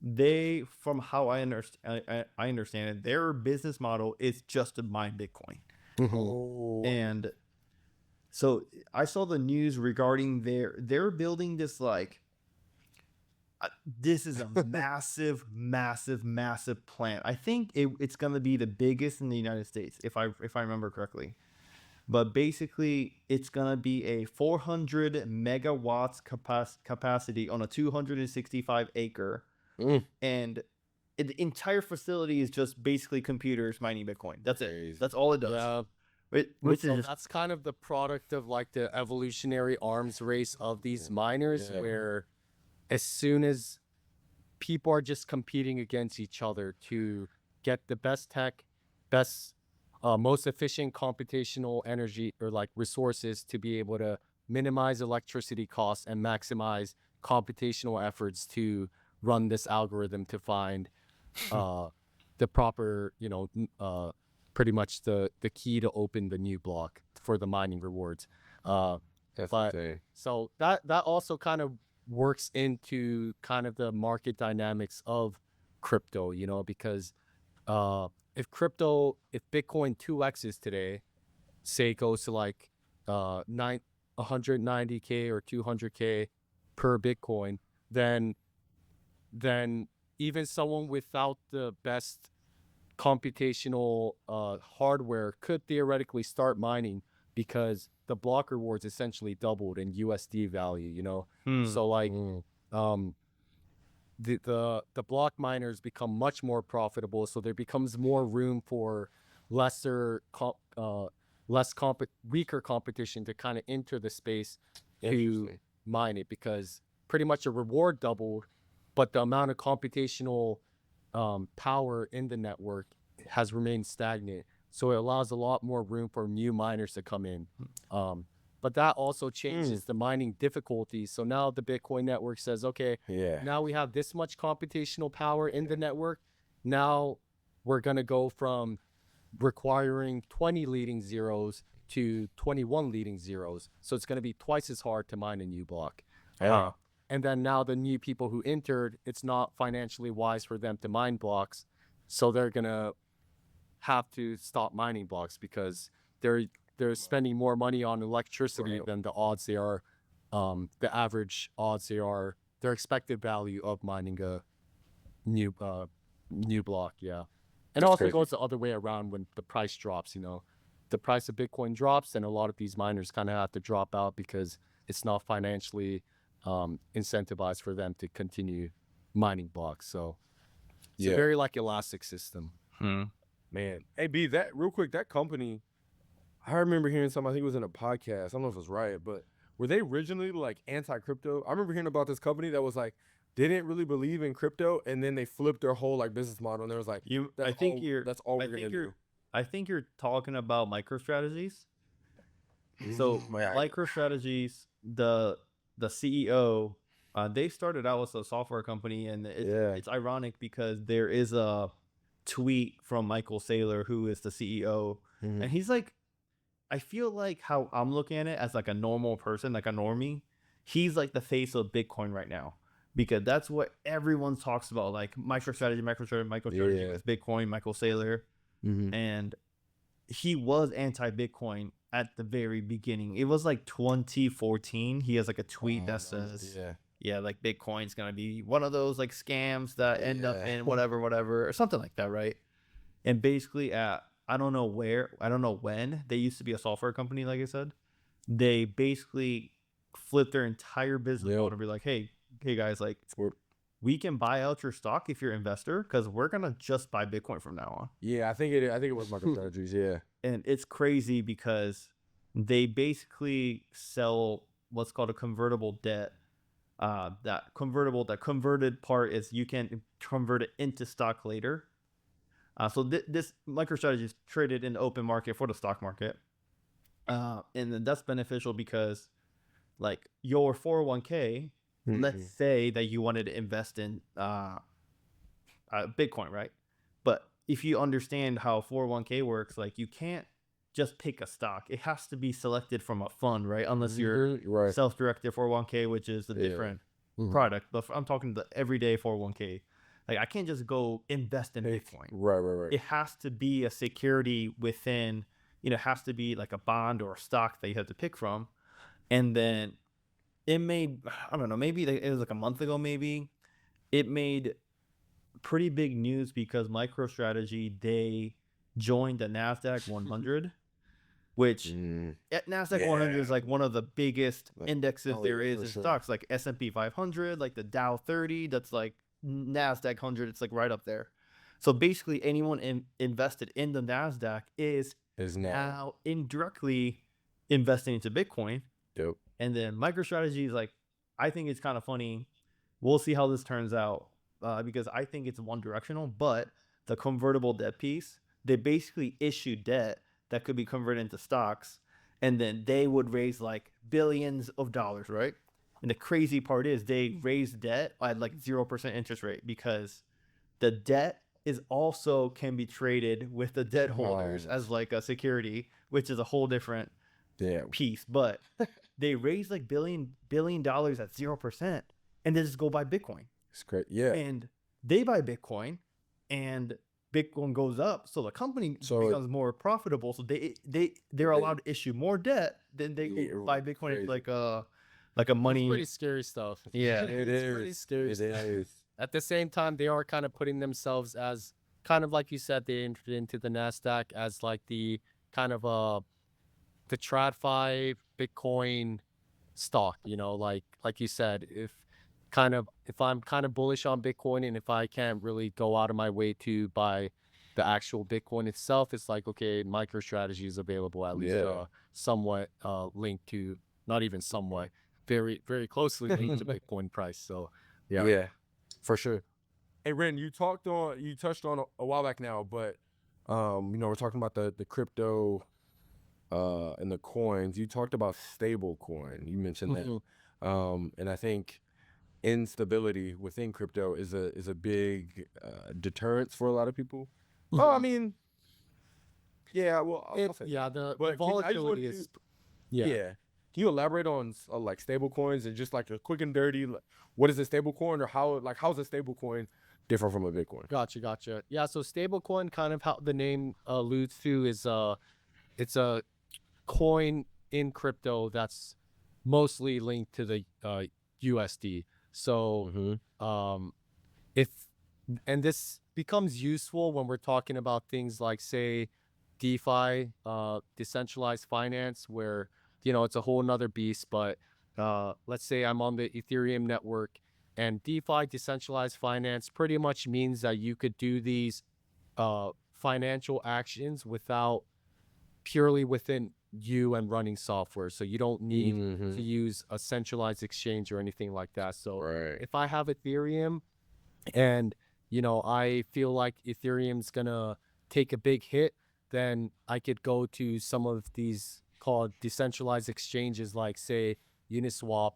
they, from how I understand it, their business model is just to mine Bitcoin. And so I saw the news regarding they're building this, like, this is a massive, massive, massive plant. I think it's gonna be the biggest in the United States, if I remember correctly. But basically, it's gonna be a 400 megawatts capacity on a 265 acre, and the entire facility is just basically computers mining Bitcoin. That's it. That's all it does. yeah. Which So is that's kind of the product of like the evolutionary arms race of these miners, where as soon as people are just competing against each other to get the best tech, best, most efficient computational energy or like resources to be able to minimize electricity costs and maximize computational efforts to run this algorithm to find the proper, pretty much the key to open the new block for the mining rewards. So that also kind of works into kind of the market dynamics of crypto, because if Bitcoin 2x's today, say it goes to like 190K or 200K per Bitcoin, then even someone without the best computational hardware could theoretically start mining, because the block rewards essentially doubled in USD value, So like the block miners become much more profitable, so there becomes more room for weaker competition to kind of enter the space to mine it, because pretty much the reward doubled, but the amount of computational power in the network has remained stagnant. So it allows a lot more room for new miners to come in. But that also changes the mining difficulty. So now the Bitcoin network says, okay, now we have this much computational power in the network. Now we're going to go from requiring 20 leading zeros to 21 leading zeros. So it's going to be twice as hard to mine a new block. And then now the new people who entered, it's not financially wise for them to mine blocks. So they're going to have to stop mining blocks, because they're spending more money on electricity than the odds they are, the average odds they are, their expected value of mining a new block. Yeah. And also it goes the other way around when the price drops, the price of Bitcoin drops, and a lot of these miners kind of have to drop out because it's not financially incentivized for them to continue mining blocks. So it's a very like elastic system. Man, hey B, that real quick, that company, I remember hearing something. I think it was in a podcast. I don't know if it was Riot, but were they originally like anti-crypto? I remember hearing about this company that was like, they didn't really believe in crypto, and then they flipped their whole like business model, and there was like, that's all we're gonna do. I think you're talking about MicroStrategies. So MicroStrategies, the CEO, they started out as a software company, and it's ironic because there is a tweet from Michael Saylor, who is the CEO, and he's like, I feel like how I'm looking at it as like a normal person, like a normie, he's like the face of Bitcoin right now, because that's what everyone talks about, like MicroStrategy Yeah. with Bitcoin, Michael Saylor, and he was anti-Bitcoin at the very beginning. It was like 2014. He has like a tweet that says, yeah, like Bitcoin's gonna be one of those like scams that end up in whatever, or something like that, right? And basically at I don't know when, they used to be a software company, like I said. They basically flipped their entire business model to be like, hey guys, like we can buy out your stock if you're an investor, because we're gonna just buy Bitcoin from now on. Yeah, I think it was MicroStrategies. Yeah. And it's crazy because they basically sell what's called a convertible debt. That converted part is you can convert it into stock later. So this MicroStrategy is traded in the open market for the stock market, and then that's beneficial because, like, your 401k, let's say that you wanted to invest in Bitcoin, right? But if you understand how 401k works, like, you can't just pick a stock. It has to be selected from a fund, right? Unless you're self-directed 401k, which is a different product. But I'm talking the everyday 401k. Like, I can't just go invest in Bitcoin. Right. It has to be a security within, it has to be like a bond or a stock that you have to pick from. And then it made, I don't know, maybe it was like a month ago, maybe it made pretty big news because MicroStrategy, they joined the NASDAQ 100, which NASDAQ 100 is like one of the biggest indexes there is in stocks, like S&P 500, like the Dow 30, that's like NASDAQ 100, it's like right up there. So basically anyone invested in the NASDAQ is now indirectly investing into Bitcoin. Dope. And then MicroStrategy is like, I think it's kind of funny. We'll see how this turns out, because I think it's one directional, but the convertible debt piece, they basically issue debt that could be converted into stocks, and then they would raise like billions of dollars, right? And the crazy part is they raise debt at like 0% interest rate, because the debt is also can be traded with the debt holders as like a security, which is a whole different piece. But they raise like billion dollars at 0%, and they just go buy Bitcoin. It's great. Yeah. And they buy Bitcoin, and Bitcoin goes up, so the company becomes more profitable. So they're allowed to issue more debt than they buy Bitcoin. It's like a money. It's pretty scary stuff. Yeah, it it's is. Pretty scary it is. At the same time, they are kind of putting themselves as kind of like you said, they entered into the NASDAQ as like the kind of the TradFi Bitcoin stock, like you said, if I'm kind of bullish on Bitcoin, and if I can't really go out of my way to buy the actual Bitcoin itself, it's like, okay, MicroStrategy is available, at least somewhat linked to, not even somewhat, very, very closely linked to Bitcoin price. So yeah, for sure. Hey, Ren, you touched on a while back now, but we're talking about the crypto and the coins. You talked about stablecoin. You mentioned that, and I think instability within crypto is a big deterrence for a lot lot of I mean, yeah. Well, the volatility is. Yeah. Can you elaborate on like stablecoins and just like a quick and dirty, what is a stablecoin, or how's a stablecoin different from a Bitcoin? Gotcha. Yeah, so stablecoin, kind of how the name alludes to, is it's a coin in crypto that's mostly linked to the USD. So and this becomes useful when we're talking about things like, say, DeFi, decentralized finance, where it's a whole nother beast. But let's say I'm on the Ethereum network, and DeFi, decentralized finance, pretty much means that you could do these financial actions purely within you and running software. So you don't need to use a centralized exchange or anything like that. So if I have Ethereum, and I feel like Ethereum's gonna take a big hit, then I could go to some of these called decentralized exchanges, like, say, Uniswap,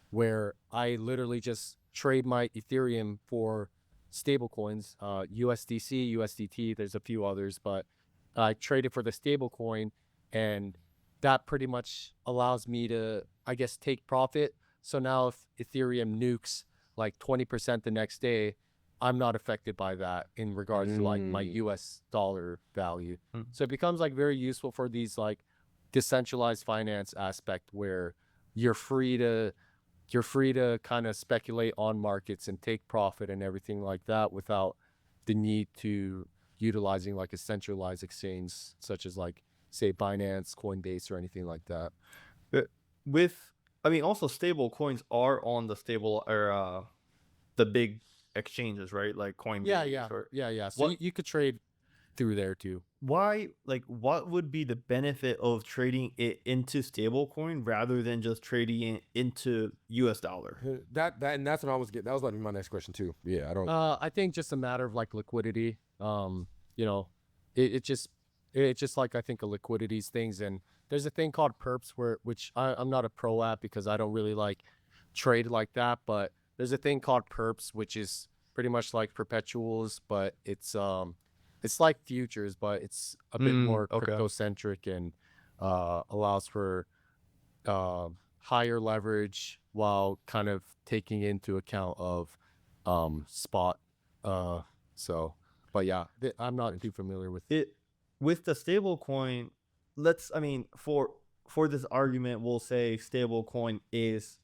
where I literally just trade my Ethereum for stablecoins, USDC, USDT. There's a few others, but I trade it for the stablecoin, and that pretty much allows me to, I guess, take profit. So now if Ethereum nukes, like 20% the next day, I'm not affected by that in regards to like my US dollar value. So it becomes like very useful for these like decentralized finance aspect where you're free to kind of speculate on markets and take profit and everything like that without the need to utilizing like a centralized exchange such as like say Binance, Coinbase, or anything like that. But also stable coins are on the stable or the big exchanges, right? Like Coinbase. So you could trade through there too. Why, like, what would be the benefit of trading it into stablecoin rather than just trading it into US dollar? And that's what I was getting. That was like my next question too. Yeah, I don't. I think just a matter of like liquidity. You know, it's just like I think a liquidities things, and there's a thing called perps which I'm not a pro at because I don't really like trade like that, but there's a thing called perps which is pretty much like perpetuals, but it's like futures, but it's a bit more crypto centric and allows for higher leverage while kind of taking into account of spot. But yeah, I'm not too familiar with it. With the stable coin, for this argument, we'll say stable coin is,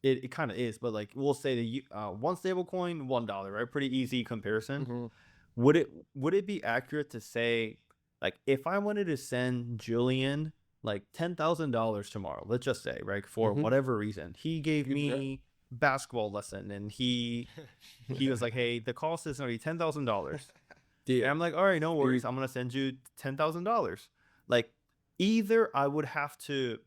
it kind of is, but like we'll say the one stable coin, $1, right? Pretty easy comparison. Would it be accurate to say, like, if I wanted to send Julian like $10,000 tomorrow, let's just say, right, for whatever reason, he gave me basketball lesson, and he was like, hey, the cost is already $10,000. And I'm like, all right, no worries, I'm gonna send you $10,000. Like, either I would have to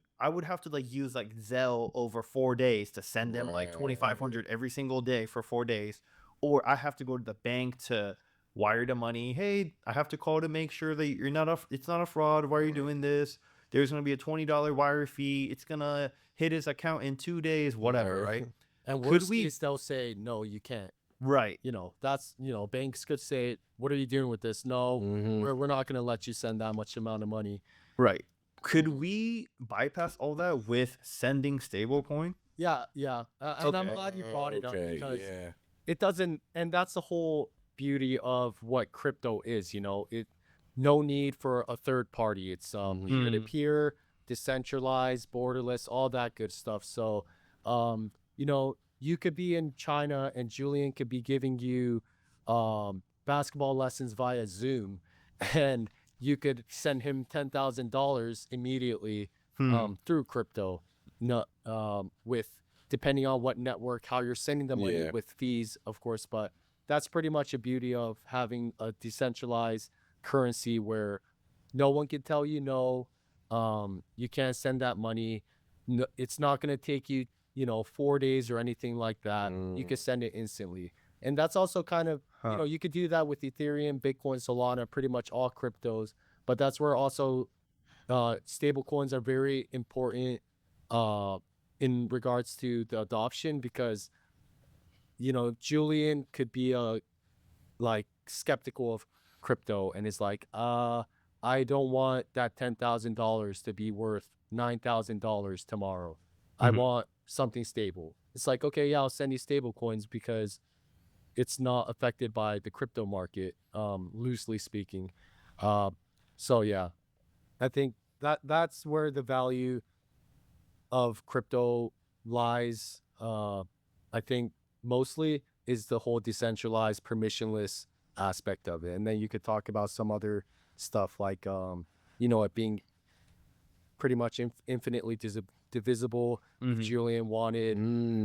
like use like Zelle over 4 days to send them like 2,500 every single day for 4 days, or I have to go to the bank to wire the money. Hey, I have to call to make sure that it's not a fraud. Why are you doing this? There's going to be a $20 wire fee. It's going to hit his account in 2 days, whatever, right? And worst case, they'll say, no, you can't. Right. That's, banks could say, what are you doing with this? No, we're not going to let you send that much amount of money. Right. Could we bypass all that with sending stablecoin? Yeah. And I'm glad you brought it up because it doesn't, and that's the whole beauty of what crypto is. No need for a third party. It's peer-to-peer, decentralized, borderless, all that good stuff. So you could be in China and Julian could be giving you basketball lessons via Zoom, and you could send him $10,000 immediately through crypto, with depending on what network, how you're sending the money, with fees, of course. But that's pretty much a beauty of having a decentralized currency where no one can tell you no. You can't send that money. No, it's not going to take you 4 days or anything like that. You can send it instantly. And that's also kind of, you could do that with Ethereum, Bitcoin, Solana, pretty much all cryptos. But that's where also stable coins are very important in regards to the adoption, because, Julian could be like skeptical of crypto and is like, I don't want that $10,000 to be worth $9,000 tomorrow. I want something stable. It's like, okay, yeah, I'll send you stable coins because it's not affected by the crypto market, loosely speaking. So yeah, I think that's where the value of crypto lies. I think mostly is the whole decentralized, permissionless aspect of it. And then you could talk about some other stuff like, it being pretty much infinitely divisible. If Julian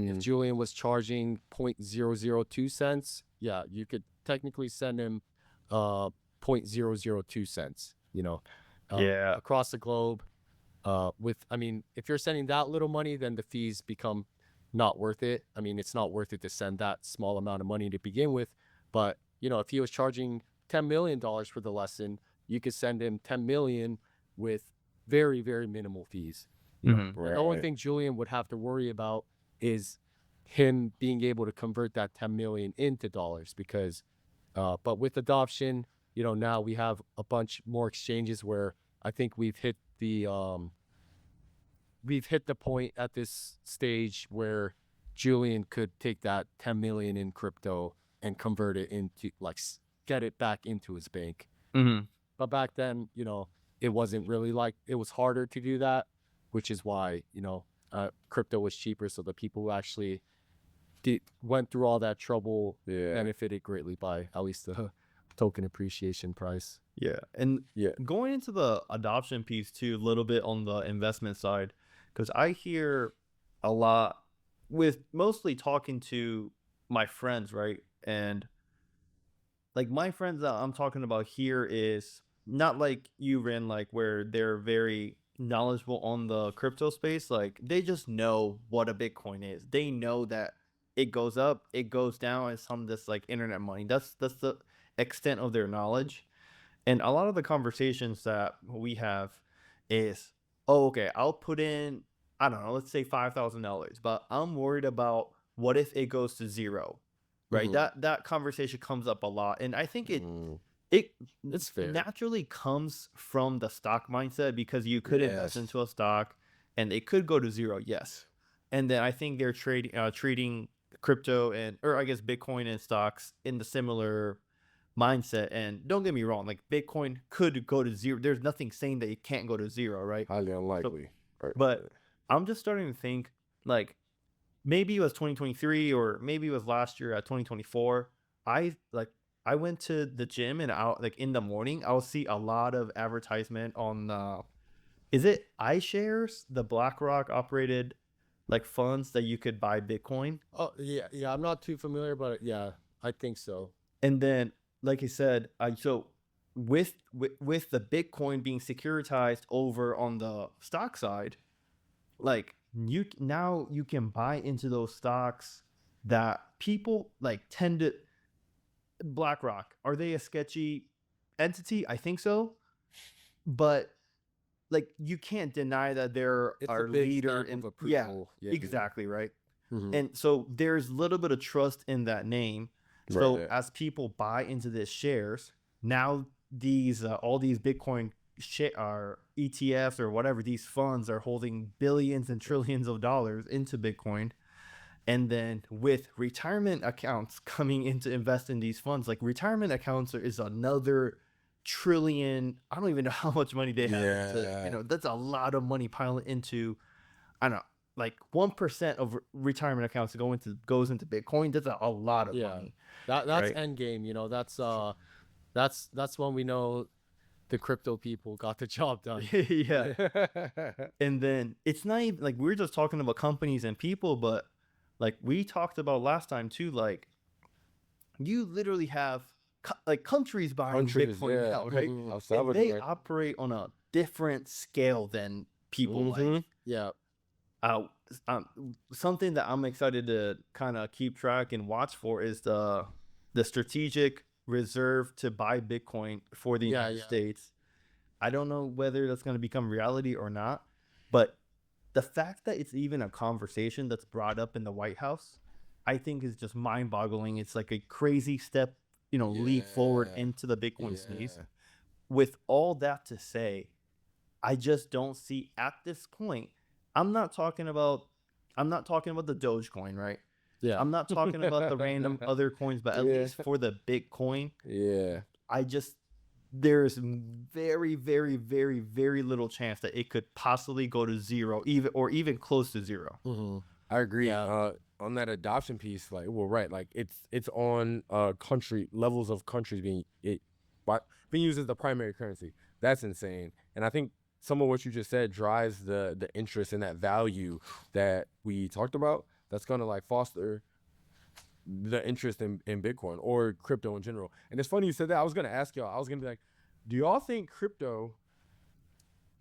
if Julian was charging 0.002 cents, yeah, you could technically send him 0.002 cents, across the globe. If you're sending that little money, then the fees become not worth it. It's not worth it to send that small amount of money to begin with. But, if he was charging $10 million for the lesson, you could send him 10 million with very, very minimal fees. The only thing Julian would have to worry about is him being able to convert that 10 million into dollars, because, but with adoption, now we have a bunch more exchanges where I think we've hit the point at this stage where Julian could take that 10 million in crypto and convert it into like get it back into his bank. Mm-hmm. But back then, it wasn't really like, it was harder to do that, which is why, crypto was cheaper. So the people who actually went through all that trouble benefited greatly by at least the token appreciation price. Yeah. And going into the adoption piece too, a little bit on the investment side, because I hear a lot with mostly talking to my friends, right? And like my friends that I'm talking about here is not like you, Rin, like where they're very knowledgeable on the crypto space. Like they just know what a Bitcoin is. They know that it goes up, it goes down, it's some this like internet money. That's the extent of their knowledge. And a lot of the conversations that we have is, oh, okay, I'll put in, I don't know, let's say $5,000, but I'm worried about what if it goes to zero, right? That conversation comes up a lot, and I think it's fair. Naturally comes from the stock mindset, because you could invest into a stock and it could go to zero, yes. And then I think they're treating crypto or I guess Bitcoin and stocks in the similar mindset. And don't get me wrong, like Bitcoin could go to zero. There's nothing saying that it can't go to zero, right? Highly unlikely. But I'm just starting to think like maybe it was 2023 or maybe it was last year at 2024. I went to the gym, and out like in the morning I'll see a lot of advertisement on is it iShares, the BlackRock operated like funds that you could buy Bitcoin. Oh yeah, I'm not too familiar, but yeah, I think so. And then, like I said, so with the Bitcoin being securitized over on the stock side, like you can buy into those stocks that people like tend to. BlackRock, are they a sketchy entity? I think so, but like you can't deny that they're our leader in exactly, right. And so there's a little bit of trust in that name. So as people buy into this shares, now these all these Bitcoin are ETFs or whatever, these funds are holding billions and trillions of dollars into Bitcoin. And then with retirement accounts coming in to invest in these funds, like retirement accounts is another trillion. I don't even know how much money they have. That's a lot of money piling into, I don't know, like 1% of retirement accounts goes into Bitcoin. That's a lot of money. That's right? End game. That's when we know the crypto people got the job done. Yeah. And then it's not even like we're just talking about companies and people, but like we talked about last time too, like you literally have like countries buying Bitcoin now, right? And they operate on a different scale than people like. Yeah. Something that I'm excited to kind of keep track and watch for is the strategic reserve to buy Bitcoin for the United States. I don't know whether that's going to become reality or not, but the fact that it's even a conversation that's brought up in the White House, I think is just mind-boggling. It's like a crazy step, leap forward into the Bitcoin space. With all that to say, I just don't see at this point. I'm not talking about the Dogecoin, right? Yeah. I'm not talking about the random other coins, but at least for the Bitcoin, there's very, very, very, very little chance that it could possibly go to zero, even close to zero. I agree. On that adoption piece, like, like it's on country levels of countries being used as the primary currency. That's insane. And I think some of what you just said drives the interest in that value that we talked about. That's gonna like foster the interest in Bitcoin or crypto in general. And it's funny you said that. I was gonna ask y'all. I was gonna be like, do y'all think crypto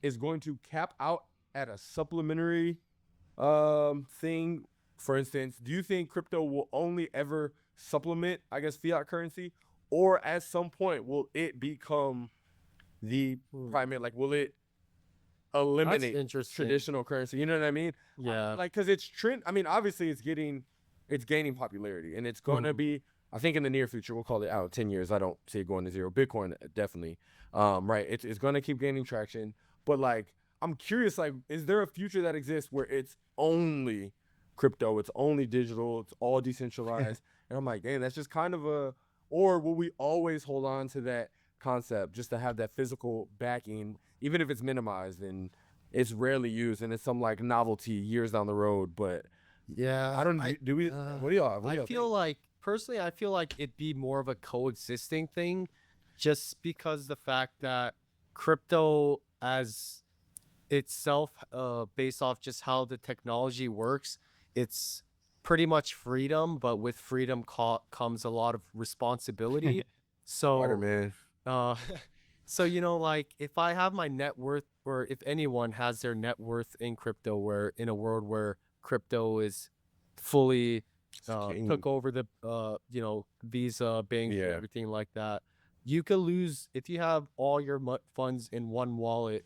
is going to cap out at a supplementary thing? For instance, do you think crypto will only ever supplement, I guess, fiat currency, or at some point will it become the primary? Like, will it eliminate traditional currency? You know what I mean? Yeah. Like, because it's trend. I mean, obviously, it's gaining popularity, and it's going to be. I think in the near future, we'll call it out 10 years. I don't see it going to zero. Bitcoin definitely, right? It's going to keep gaining traction, but like, I'm curious, like, is there a future that exists where it's only crypto. It's only digital. It's all decentralized. And I'm like, dang, that's just kind of or will we always hold on to that concept just to have that physical backing, even if it's minimized and it's rarely used and it's some like novelty years down the road? But Yeah, I don't, do we, what do y'all, I feel like personally, I feel like it'd be more of a coexisting thing, just because the fact that crypto as itself, based off just how the technology works, it's pretty much freedom, but with freedom comes a lot of responsibility. So, Man. uh, so like if I have my net worth, or if anyone has their net worth in crypto, where in a world where crypto is fully took over the Visa banks and everything like that, you could lose if you have all your funds in one wallet.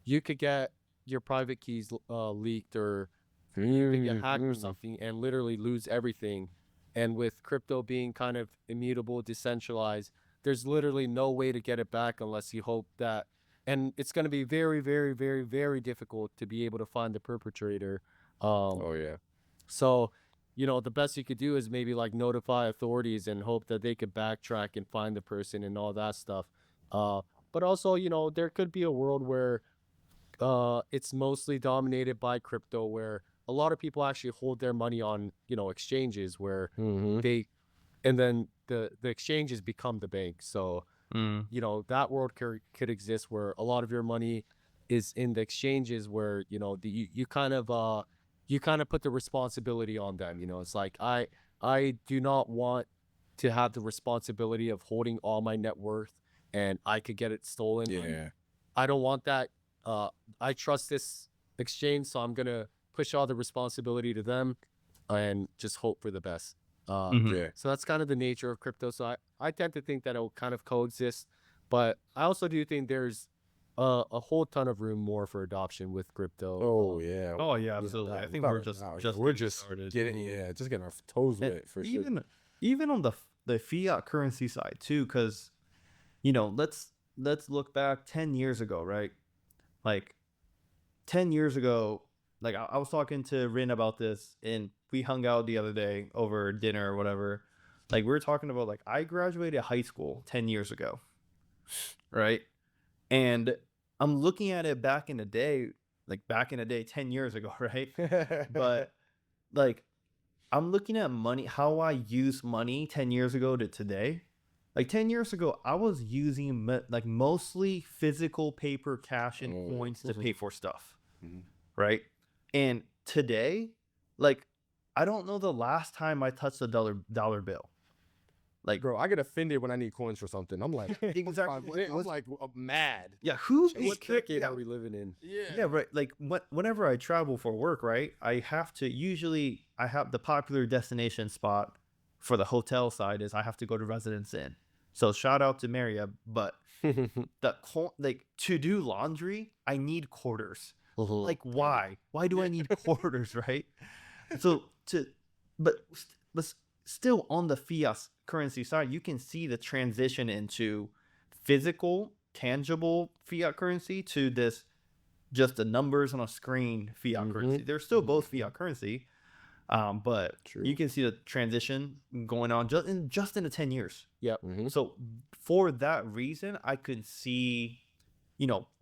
You could get your private keys leaked, or you could get hacked or something and literally lose everything. And with crypto being kind of immutable, decentralized, there's literally no way to get it back unless you hope that, and it's going to be very, very, very, very difficult to be able to find the perpetrator. Oh yeah. So, the best you could do is maybe like notify authorities and hope that they could backtrack and find the person and all that stuff. But also, there could be a world where it's mostly dominated by crypto, where a lot of people actually hold their money on, exchanges where they, and then the exchanges become the bank. So, that world could exist where a lot of your money is in the exchanges, where, you kind of put the responsibility on them. It's like, I do not want to have the responsibility of holding all my net worth and I could get it stolen. Yeah. I don't want that. I trust this exchange, so I'm gonna push all the responsibility to them and just hope for the best. Yeah. So that's kind of the nature of crypto. So I tend to think that it will kind of coexist, but I also do think there's a whole ton of room more for adoption with crypto. Oh yeah. Oh yeah, absolutely. I think we're just started. Just getting our toes wet for sure. Even on the fiat currency side too, because let's look back 10 years ago, right? Like 10 years ago, like I was talking to Rin about this, and we hung out the other day over dinner or whatever. Like we were talking about, like, I graduated high school 10 years ago, right? And I'm looking at it back in the day, 10 years ago, right? But like I'm looking at money, how I use money 10 years ago to today. Like 10 years ago, I was using like mostly physical paper, cash, and coins to pay for stuff, right? And today, like, I don't know the last time I touched a dollar bill. Like, bro, I get offended when I need coins for something. I'm like, exactly. I'm like mad. Yeah, what decade are we living in? Yeah, right. Like whenever I travel for work, right, I have the popular destination spot for the hotel side is I have to go to Residence Inn. So shout out to Maria, but like to do laundry, I need quarters. Like why? Why do I need quarters, right? So but still on the fiat currency side, you can see the transition into physical, tangible fiat currency to this just the numbers on a screen fiat currency. They're still both fiat currency, but you can see the transition going on just in the 10 years. Yep. So for that reason, I could see,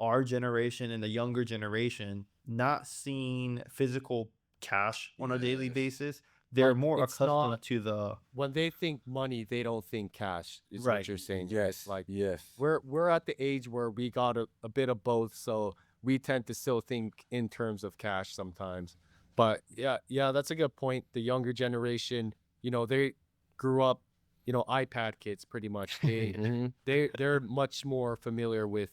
our generation and the younger generation not seeing physical cash on a daily basis. They're more accustomed to when they think money, they don't think cash. Is what you're saying. Yes. Like, yes. We're at the age where we got a bit of both, so we tend to still think in terms of cash sometimes. But yeah, that's a good point. The younger generation, they grew up, iPad kids pretty much. They're much more familiar with,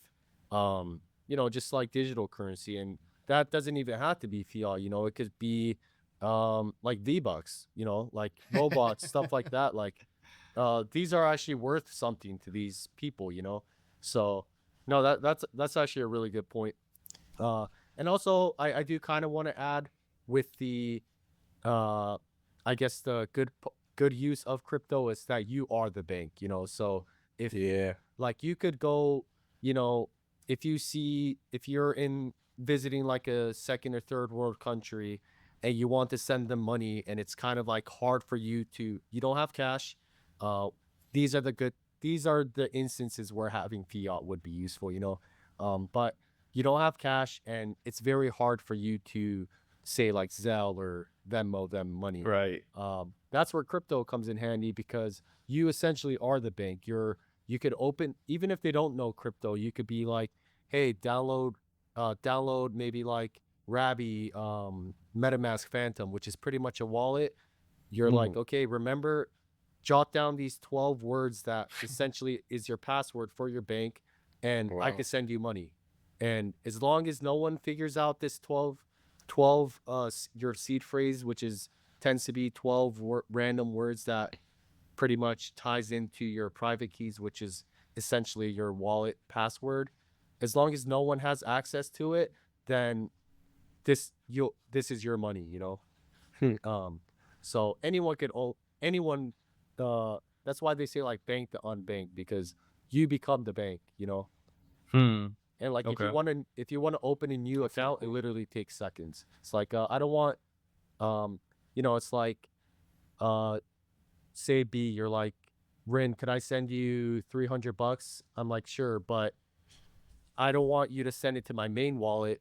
just like digital currency, and that doesn't even have to be fiat. It could be like V-Bucks, like robots, stuff like that. Like these are actually worth something to these people, So no, that's actually a really good point. And also I do kind of want to add with the I guess the good use of crypto is that you are the bank, so if like you could go, if you're in visiting like a second or third world country, and you want to send them money, and it's kind of like hard for you to, you don't have cash. These are the instances where having fiat would be useful, but you don't have cash, and it's very hard for you to say like Zelle or Venmo them money. Right. That's where crypto comes in handy, because you essentially are the bank. You could open, even if they don't know crypto, you could be like, hey, download maybe like Rabby, MetaMask Phantom, which is pretty much a wallet. You're like, okay, remember, jot down these 12 words that essentially is your password for your bank, and I could send you money. And as long as no one figures out this 12 your seed phrase, which tends to be 12 random words that pretty much ties into your private keys, which is essentially your wallet password. As long as no one has access to it, then this is your money. So anyone, that's why they say like bank the unbanked, because you become the bank. And like Okay. if you want to open a new account, it literally takes seconds. It's like I don't want it's like say B, you're like, Rin, could I send you $300? I'm like, sure, but I don't want you to send it to my main wallet,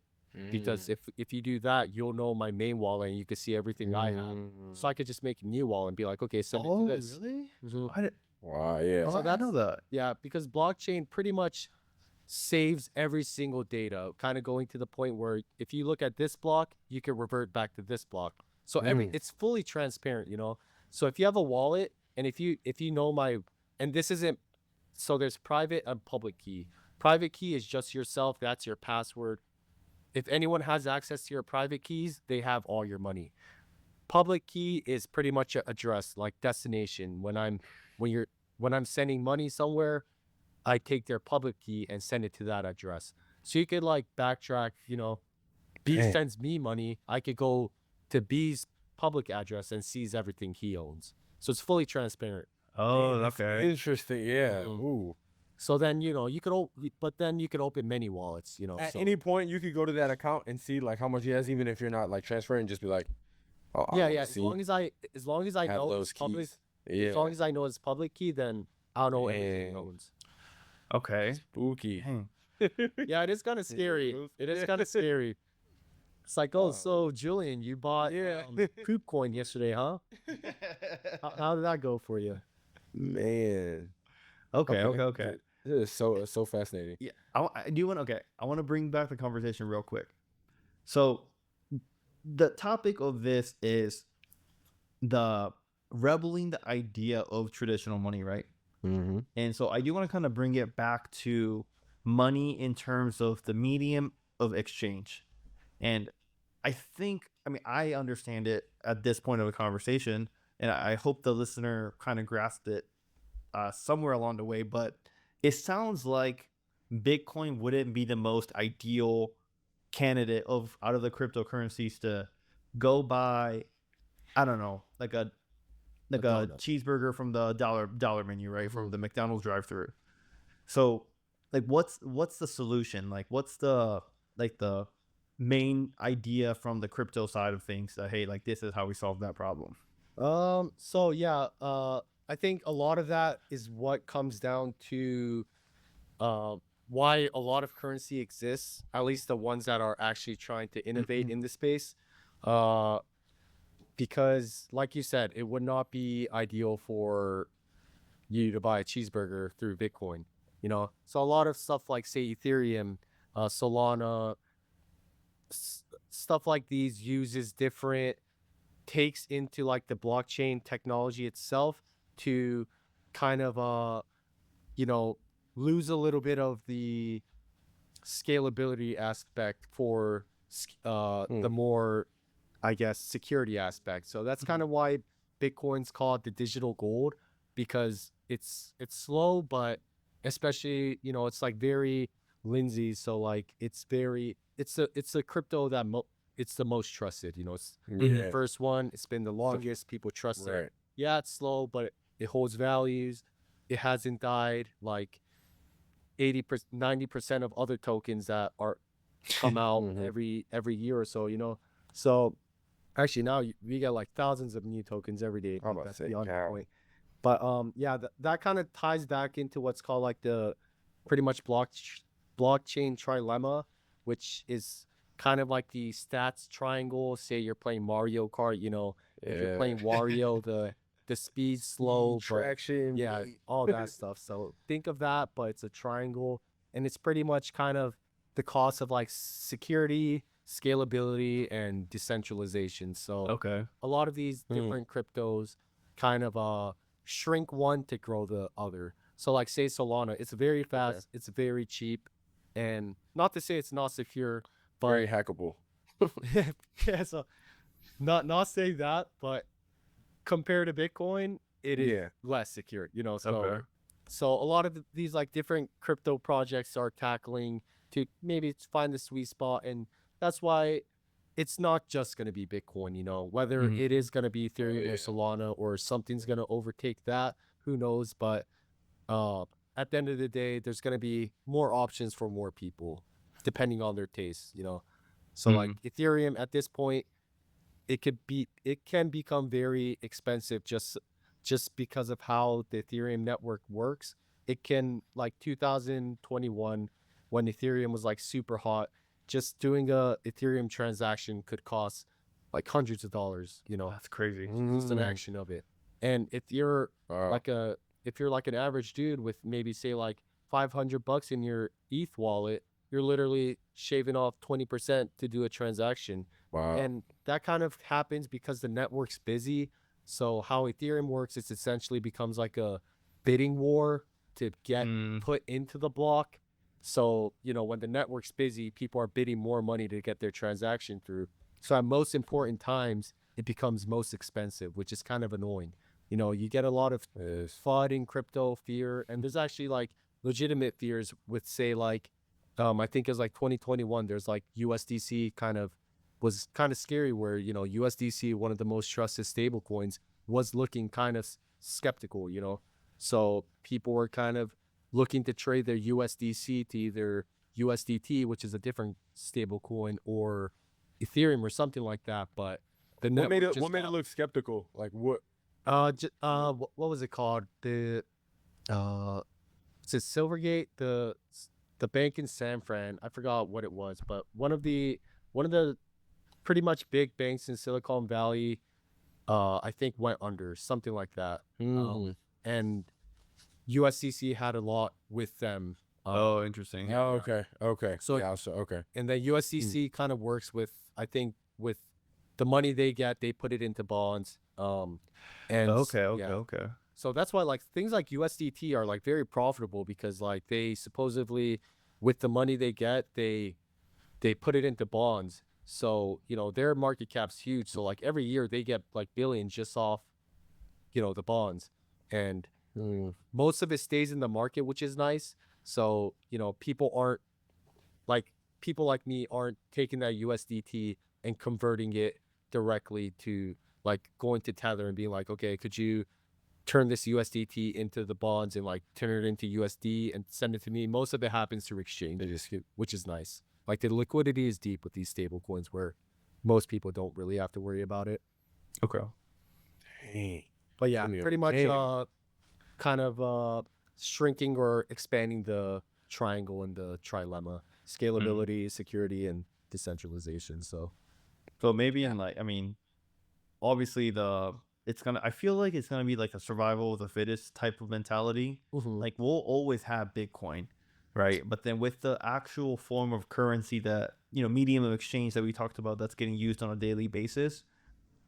because if you do that, you'll know my main wallet and you can see everything I have. So I could just make a new wallet and be like, okay, send it to this. Really? Wow, yeah. So I know that. Yeah, because blockchain pretty much saves every single data, kind of going to the point where if you look at this block, you can revert back to this block. So it's fully transparent, So if you have a wallet, and if you know and this isn't, so there's private and public key. Private key is just yourself, that's your password. If anyone has access to your private keys, they have all your money. Public key is pretty much an address, like destination. When I'm sending money somewhere, I take their public key and send it to that address. So you could like backtrack, B sends me money, I could go to B's public address and seize everything he owns. So it's fully transparent. Oh, okay. Interesting. Yeah. Ooh. So then, you could open many wallets, At so. any point, you could go to that account and see like how much he has, even if you're not like transferring. Just be like, oh, Yeah. As long as I have know those it's public, keys. Yeah. as long as I know it's public key, then I'll know everything he owns. Okay. Spooky. Dang. Yeah, it is kind of scary. It is kind of scary. It's like, oh, so Julian, you bought KuCoin yesterday, huh? How did that go for you? Man. Okay. This is so fascinating. Yeah. I want to bring back the conversation real quick. So the topic of this is the rebelling the idea of traditional money, right? And so I do want to kind of bring it back to money in terms of the medium of exchange. And I understand it at this point of the conversation, and I hope the listener kind of grasped it somewhere along the way, but it sounds like Bitcoin wouldn't be the most ideal candidate out of the cryptocurrencies to go buy, I don't know, like a cheeseburger from the dollar menu, right? From the McDonald's drive-through. So like what's the solution? Like what's the main idea from the crypto side of things that, hey, like this is how we solve that problem? So yeah, I think a lot of that is what comes down to why a lot of currency exists, at least the ones that are actually trying to innovate in the space. Because like you said, it would not be ideal for you to buy a cheeseburger through Bitcoin, So a lot of stuff like, say, Ethereum, Solana, stuff like these takes into like the blockchain technology itself to kind of lose a little bit of the scalability aspect for the more, I guess, security aspect. So that's kind of why Bitcoin's called the digital gold, because it's slow, but especially, it's like very Lindsay. So like it's a crypto that it's the most trusted, it's the first one. It's been the longest. People trust it. Yeah, it's slow, but it holds values. It hasn't died like 80%, 90% of other tokens that are come out every year or so, So Actually, now we get like thousands of new tokens every day. I'm about to That's say, beyond the cow. point. But yeah, that kind of ties back into what's called like the pretty much blockchain trilemma, which is kind of like the stats triangle. Say you're playing Mario Kart, you know, if you're playing Wario, the speed slow, but Traction. yeah, all that stuff. So think of that, but it's a triangle, and it's pretty much kind of the cost of like security, scalability, and decentralization. So Okay. a lot of these different cryptos kind of shrink one to grow the other. So like say Solana, it's very fast, it's very cheap, and not to say it's not secure, but Very hackable. yeah, so not saying that, but compared to Bitcoin, it is less secure, you know. So Okay. so a lot of these like different crypto projects are tackling to maybe find the sweet spot, and that's why it's not just going to be Bitcoin, you know, whether it is going to be Ethereum or Solana or something's going to overtake that, who knows, but uh at the end of the day, there's going to be more options for more people depending on their tastes, you know. So like Ethereum at this point, it can become very expensive just because of how the Ethereum network works. It can like 2021 when Ethereum was like super hot, just doing a Ethereum transaction could cost like hundreds of dollars, you know. That's crazy. Just an action of it. And if you're if you're like an average dude with maybe say like $500 in your ETH wallet, you're literally shaving off 20% to do a transaction. Wow. And that kind of happens because the network's busy. So how Ethereum works, it's essentially becomes like a bidding war to get put into the block. So, you know, when the network's busy, people are bidding more money to get their transaction through. So at most important times, it becomes most expensive, which is kind of annoying. You know, you get a lot of FUD in crypto fear, and there's actually like legitimate fears with say like, I think it was like 2021, there's like USDC was kind of scary where, you know, USDC, one of the most trusted stable coins, was looking kind of skeptical, you know. So people were kind of looking to trade their USDC to either USDT, which is a different stable coin, or Ethereum or something like that. But the What made network it? What made it look skeptical? Like what? what was it called? Uh, it's a Silvergate, the bank in San Fran. I forgot what it was, but one of the pretty much big banks in Silicon Valley, I think went under, something like that. And USDC had a lot with them. Oh, interesting. Oh, okay. So okay. and then USDC kind of works with, I think, with the money they get, they put it into bonds. And Okay. so that's why like things like USDT are like very profitable because like they supposedly with the money they get, they put it into bonds. So, you know, their market cap's huge. So like every year they get like billions just off, you know, the bonds. And most of it stays in the market, which is nice. So, you know, people like me aren't taking that USDT and converting it directly to like going to Tether and being like, okay, could you turn this USDT into the bonds and like turn it into USD and send it to me? Most of it happens through exchange, which is nice. Like the liquidity is deep with these stable coins where most people don't really have to worry about it. Okay. Dang. But yeah, pretty much kind of shrinking or expanding the triangle and the trilemma: scalability, security, and decentralization. So maybe in like, I mean, obviously I feel like it's gonna be like a survival of the fittest type of mentality. Like we'll always have Bitcoin, right? But then with the actual form of currency that, you know, medium of exchange that we talked about that's getting used on a daily basis,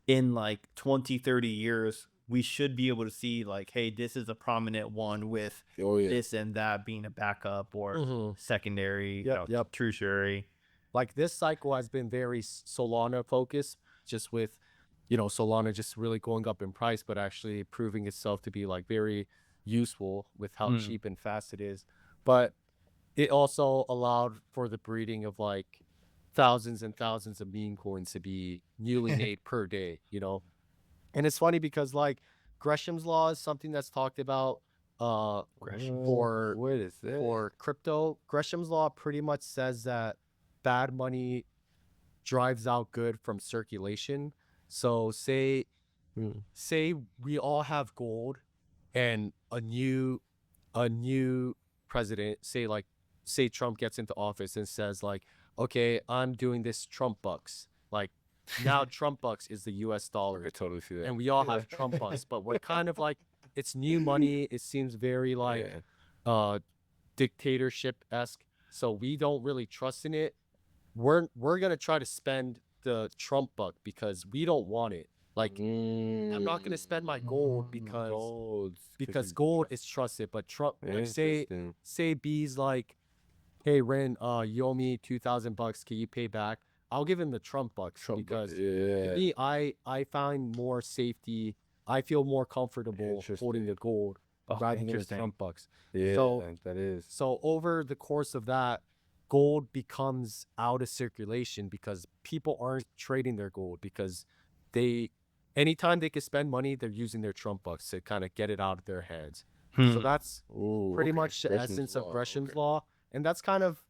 in like 20, 30 years, we should be able to see like, hey, this is a prominent one with this and that being a backup or secondary, tertiary. Like this cycle has been very Solana focused, just with, you know, Solana just really going up in price, but actually proving itself to be like very useful with how cheap and fast it is. But it also allowed for the breeding of like thousands and thousands of meme coins to be newly made per day, you know. And it's funny because like Gresham's law is something that's talked about for crypto. Gresham's law pretty much says that bad money drives out good from circulation. So say we all have gold, and a new president, say Trump gets into office and says like, okay, I'm doing this Trump bucks. Like now Trump bucks is the US dollar. I totally see that. And we all have Trump bucks, but we're kind of like, it's new money. It seems very like dictatorship-esque. So we don't really trust in it. We're gonna try to spend the Trump buck because we don't want it. Like I'm not gonna spend my gold because gold is trusted. But Trump, like, say B's like, hey Ren, you owe me $2,000. Can you pay back? I'll give him the Trump bucks because to me, I find more safety. I feel more comfortable holding the gold rather than the Trump bucks. Yeah, so that is. So over the course of that, gold becomes out of circulation because people aren't trading their gold because anytime they can spend money, they're using their Trump bucks to kind of get it out of their hands. So that's pretty much the essence of Gresham's law. And that's kind of,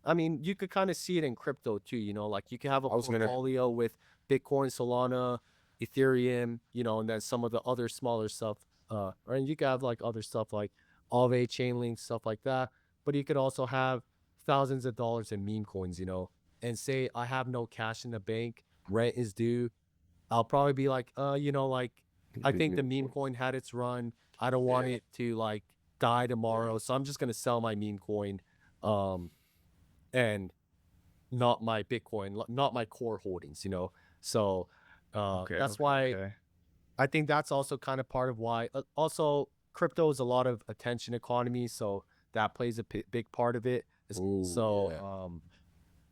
I mean, you could kind of see it in crypto too, you know, like you can have a portfolio with Bitcoin, Solana, Ethereum, you know, and then some of the other smaller stuff. And you could have like other stuff like Aave, Chainlink, stuff like that. But you could also have thousands of dollars in meme coins, you know, and say I have no cash in the bank, rent is due. I'll probably be like, you know, like I think the meme coin had its run. I don't want it to like die tomorrow, so I'm just gonna sell my meme coin, and not my Bitcoin, not my core holdings, you know. So that's why I think that's also kind of part of why. Also, crypto is a lot of attention economy, so that plays a big part of it.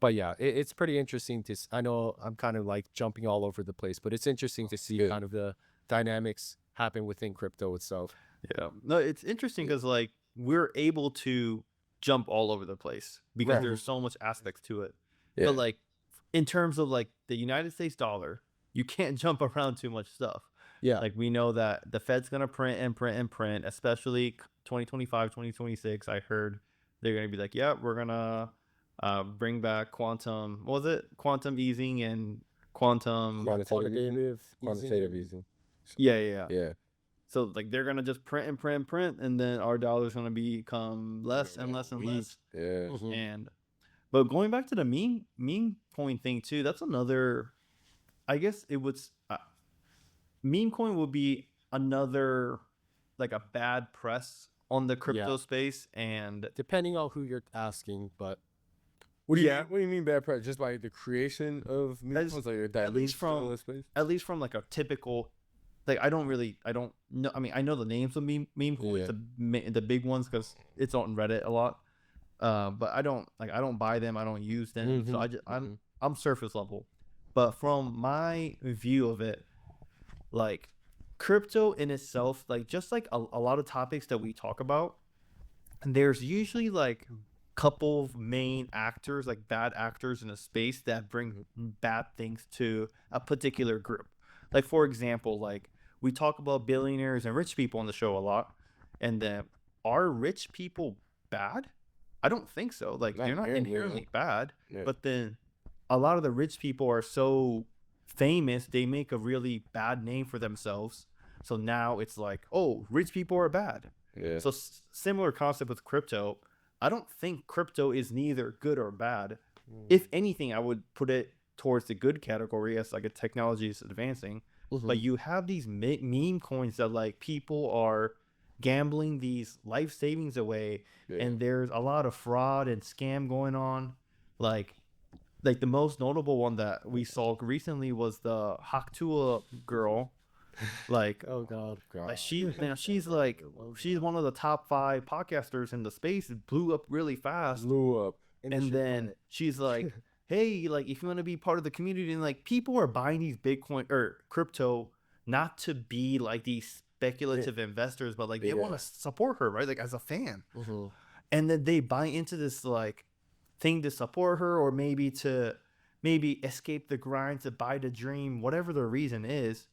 But yeah, it's pretty interesting to. I know I'm kind of like jumping all over the place, but it's interesting to see kind of the dynamics happen within crypto itself. Yeah, no, it's interesting because like we're able to jump all over the place because there's so much aspects to it. But like in terms of like the United States dollar, you can't jump around too much stuff. Yeah, Like we know that the Fed's gonna print and print and print, especially 2025, 2026. I heard they're gonna be like, yeah, we're gonna bring back quantum. What was it? Quantum easing and quantitative easing. Yeah. So like they're gonna just print and print and print, and then our dollar's gonna become less and less and less. Yeah. And but going back to the meme coin thing too, that's another. I guess it was meme coin will be another like a bad press on the crypto space, and depending on who you're asking, but what do you mean bad press? Just by the creation of meme coins, like at least from like a typical. Like I don't know. I mean, I know the names of meme coins, the big ones, because it's on Reddit a lot. But I don't buy them. I don't use them. So I'm surface level. But from my view of it, like crypto in itself, like just like a lot of topics that we talk about, there's usually like couple of main actors, like bad actors in a space that bring bad things to a particular group. Like for example, like we talk about billionaires and rich people on the show a lot, and then are rich people bad? I don't think so. Like they're not inherently bad, but then a lot of the rich people are so famous, they make a really bad name for themselves. So now it's like, oh, rich people are bad. Yeah. So similar concept with crypto. I don't think crypto is neither good or bad. If anything, I would put it towards the good category as like a technology is advancing. But you have these meme coins that like people are gambling these life savings away, and there's a lot of fraud and scam going on. Like the most notable one that we saw recently was the Haktua girl. Like oh god, like she's one of the top 5 podcasters in the space. It blew up really fast. And then she's like, hey, like if you want to be part of the community, and like people are buying these Bitcoin or crypto not to be like these speculative investors, but like they want to support her, right? Like as a fan. And then they buy into this like thing to support her, or maybe to escape the grind, to buy the dream, whatever the reason is.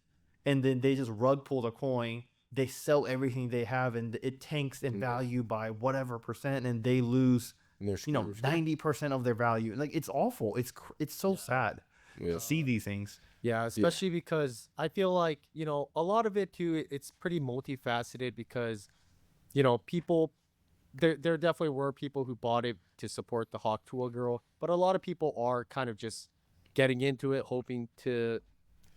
And then they just rug pull the coin. They sell everything they have, and it tanks in value by whatever percent, and they lose 90% of their value. Like it's awful. It's so sad to see these things. Yeah, especially because I feel like, a lot of it too, it's pretty multifaceted because, people, there definitely were people who bought it to support the Hawk Tuah girl, but a lot of people are kind of just getting into it, hoping to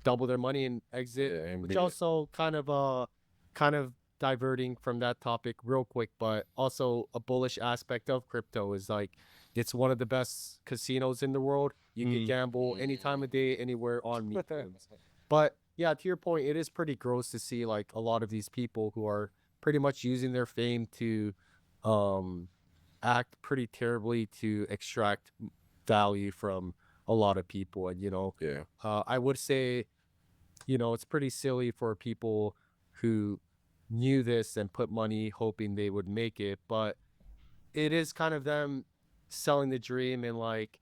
double their money and exit, Yeah, and which be- also kind of diverting from that topic real quick, but also a bullish aspect of crypto is like it's one of the best casinos in the world. You can gamble any time of day, anywhere on meme coins. But yeah, to your point, it is pretty gross to see like a lot of these people who are pretty much using their fame to um act pretty terribly to extract value from a lot of people. And Yeah. I would say, it's pretty silly for people who knew this and put money hoping they would make it, but it is kind of them selling the dream and like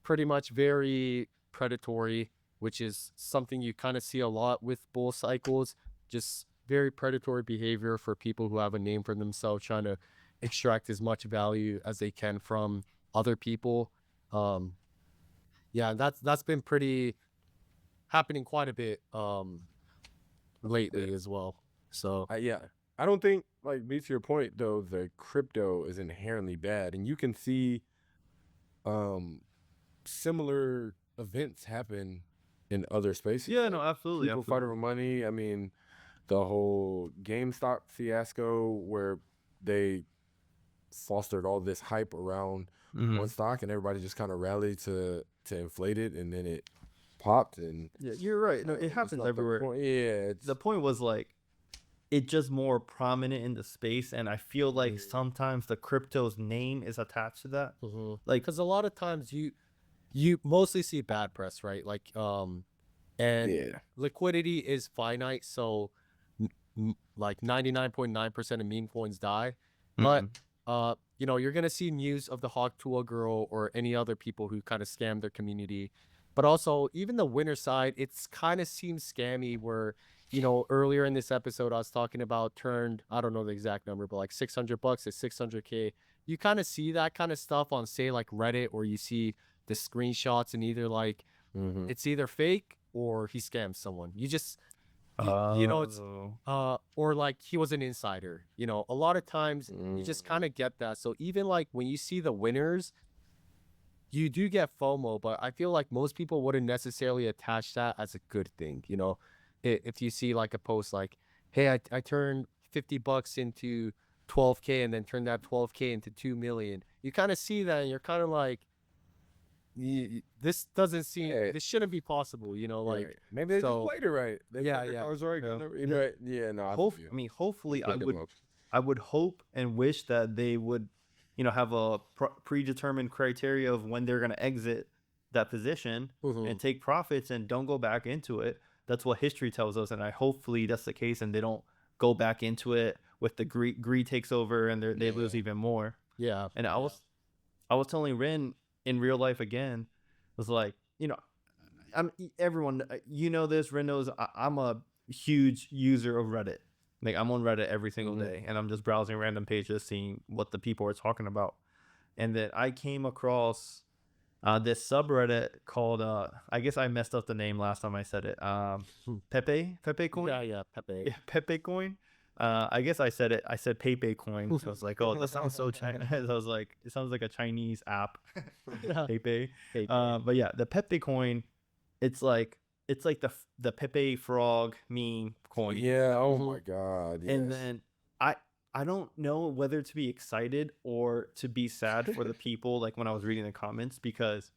pretty much very predatory, which is something you kind of see a lot with bull cycles. Just very predatory behavior for people who have a name for themselves, trying to extract as much value as they can from other people. Um, yeah, that's been pretty happening quite a bit lately as well. So Yeah, I don't think, like, me to your point though, the crypto is inherently bad, and you can see um similar events happen in other spaces. Yeah, Like, no, absolutely, people fighting for money. I mean, the whole GameStop fiasco where they fostered all this hype around one stock, and everybody just kind of rallied to inflate it, and then it popped. And Yeah, you're right. No, it it's happens not the everywhere. point. Yeah, The point was like it just more prominent in the space, and I feel like sometimes the crypto's name is attached to that. Like, because a lot of times you mostly see bad press, right? Like and Yeah. liquidity is finite, so like 99.9% of meme coins die. But you're gonna see news of the Hawk Tuah girl or any other people who kind of scam their community. But also, even the winner side, it's kind of seems scammy. Where earlier in this episode, I was talking about turned, I don't know the exact number, but like $600 to 600K. You kind of see that kind of stuff on, say, like Reddit, or you see the screenshots, and either like it's either fake or he scammed someone. You just it's or like he was an insider. A lot of times you just kind of get that. So even like when you see the winners, you do get FOMO, but I feel like most people wouldn't necessarily attach that as a good thing. If you see like a post like, hey, I turned $50 into 12K and then turned that 12K into 2 million, you kind of see that and you're kind of like, this doesn't seem, this shouldn't be possible, like right. Maybe they just played it right. They Yeah, played their yeah. cards right. Yeah, no, I mean, hopefully, Pick them up. I would hope and wish that they would, have a predetermined criteria of when they're going to exit that position and take profits and don't go back into it. That's what history tells us, and hopefully that's the case, and they don't go back into it with the greed takes over and they lose even more. Yeah. And I was telling Rin in real life again, was like, everyone, this, Rin knows I'm a huge user of Reddit. Like, I'm on Reddit every single day, and I'm just browsing random pages, seeing what the people are talking about. And then I came across this subreddit called, I guess I messed up the name last time I said it. Pepe coin. Yeah, Pepe. Yeah, Pepe coin. I guess I said Pepe coin. So I was like, oh, that sounds so Chinese. I was like, it sounds like a Chinese app. Pepe. But yeah, the Pepe coin, it's like the Pepe frog meme coin. Yeah. Oh my God. Yes. And then I don't know whether to be excited or to be sad for the people, like when I was reading the comments, because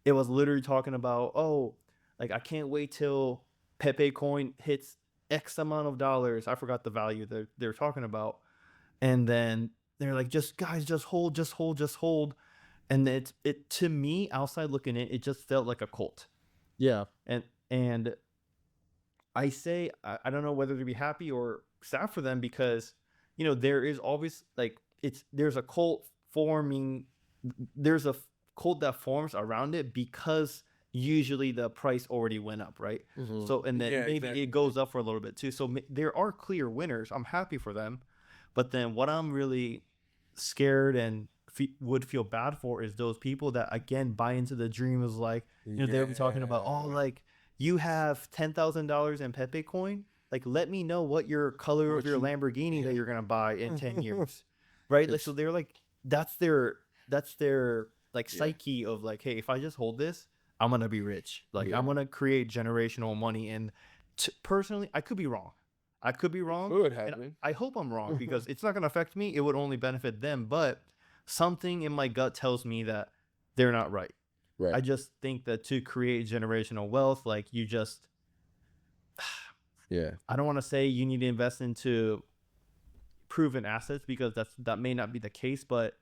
it was literally talking about, oh, like I can't wait till Pepe coin hits X amount of dollars. I forgot the value that they're talking about. And then they're like, just guys, just hold. And it to me, outside looking in, it just felt like a cult. Yeah. And I say I don't know whether to be happy or sad for them, because there is always like there's a cult forming, there's a cult that forms around it because usually the price already went up, right? So and then maybe it goes up for a little bit too. So there are clear winners. I'm happy for them, but then what I'm really scared and would feel bad for is those people that again buy into the dream. Is like they'll be talking about, oh, like you have $10,000 in Pepe coin. Like, let me know what your color of your Lamborghini that you're gonna buy in 10 years, right? Like, so they're like, that's their like psyche of like, hey, if I just hold this, I'm gonna be rich. Like, I'm gonna create generational money. And personally, I could be wrong. I could be wrong. Could and happen. I hope I'm wrong because it's not gonna affect me. It would only benefit them. But something in my gut tells me that they're not right. Right. I just think that to create generational wealth, like you just, I don't want to say you need to invest into proven assets because that may not be the case, but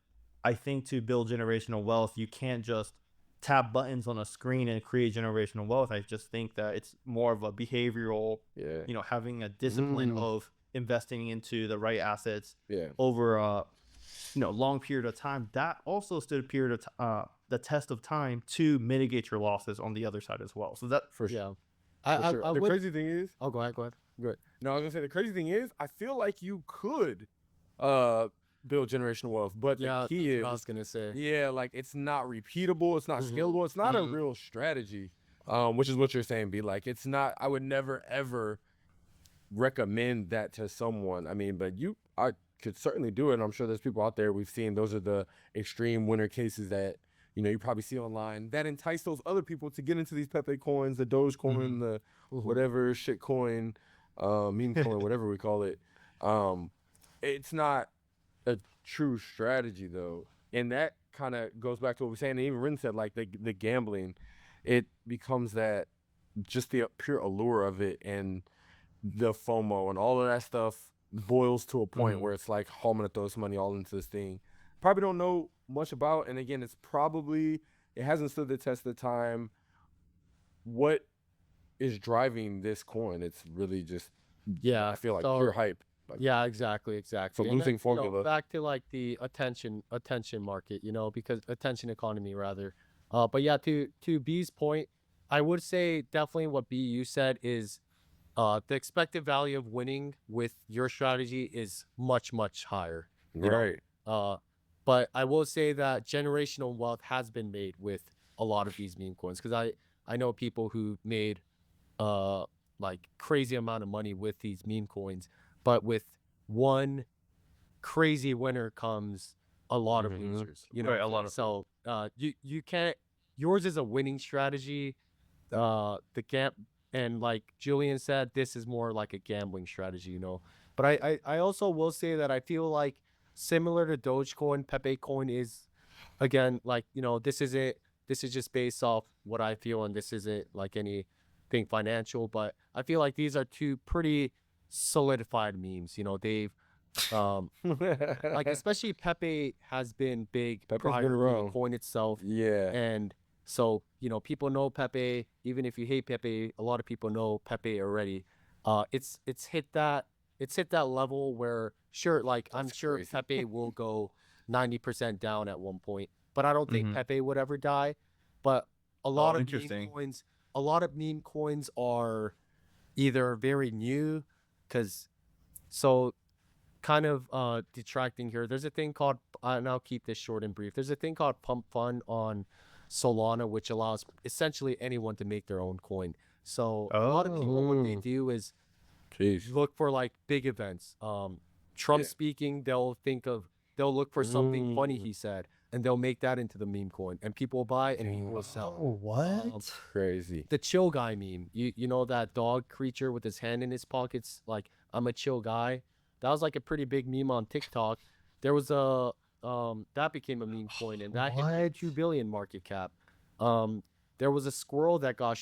I think to build generational wealth, you can't just tap buttons on a screen and create generational wealth. I just think that it's more of a behavioral, having a discipline of investing into the right assets over a long period of time. That also stood a period of the test of time to mitigate your losses on the other side as well. So that For sure. The crazy thing is, go ahead. No, I was gonna say the crazy thing is, I feel like you could build generational wealth, but the key is, I was gonna say, like it's not repeatable, it's not scalable, it's not a real strategy. Which is what you're saying, B. Like it's not. I would never ever recommend that to someone. I mean, but I could certainly do it. And I'm sure there's people out there we've seen. Those are the extreme winner cases that you probably see online that entice those other people to get into these Pepe coins, the Dogecoin, the whatever shit coin, meme coin, whatever we call it. It's not a true strategy though, and that kind of goes back to what we're saying. And even Rin said, like the gambling, it becomes that just the pure allure of it and the FOMO and all of that stuff boils to a point where it's like, oh, I'm gonna throw some money all into this thing. Probably don't know much about, and again, it hasn't stood the test of time. What is driving this coin? It's really just I feel like pure hype. Like, exactly. So losing formula. Back to like the attention market, because attention economy rather. But yeah, to B's point, I would say definitely what B you said is the expected value of winning with your strategy is much, much higher. Right. But I will say that generational wealth has been made with a lot of these meme coins because I know people who made like crazy amount of money with these meme coins, but with one crazy winner comes a lot of losers. Right, a lot of. So you can't. Yours is a winning strategy. And like Julian said, this is more like a gambling strategy, But I also will say that I feel like similar to Dogecoin, Pepe coin is, again, like, this is just based off what I feel, and this isn't like anything financial, but I feel like these are two pretty solidified memes. They've like, especially Pepe has been big prior to the coin itself. And so, people know Pepe. Even if you hate Pepe, a lot of people know Pepe already. It's hit that level where, sure, like I'm sure crazy. Pepe will go 90% down at one point, but I don't think Pepe would ever die. But a lot of meme coins are either very new, kind of detracting here. There's a thing called, and I'll keep this short and brief. There's a thing called Pump Fund on Solana, which allows essentially anyone to make their own coin. So a lot of people, what they do is look for like big events. Trump speaking, they'll look for something funny he said, and they'll make that into the meme coin, and people will buy and people will sell. Oh, what? Crazy. The chill guy meme. You know that dog creature with his hand in his pockets, like, I'm a chill guy. That was like a pretty big meme on TikTok. There was that became a meme coin, and that hit 2 billion market cap. There was a squirrel that got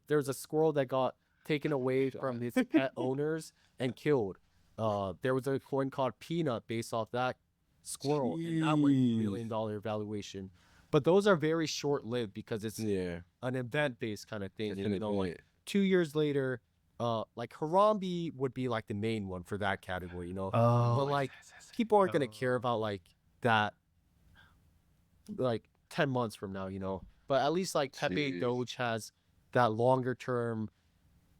there was a squirrel that got taken away from his pet owners and killed. There was a coin called Peanut based off that squirrel, and that went $1 billion valuation. But those are very short-lived because it's an event-based kind of thing. Like 2 years later, like Harambe would be like the main one for that category, but like people aren't gonna care about like that like 10 months from now, but at least like Pepe Doge has that longer term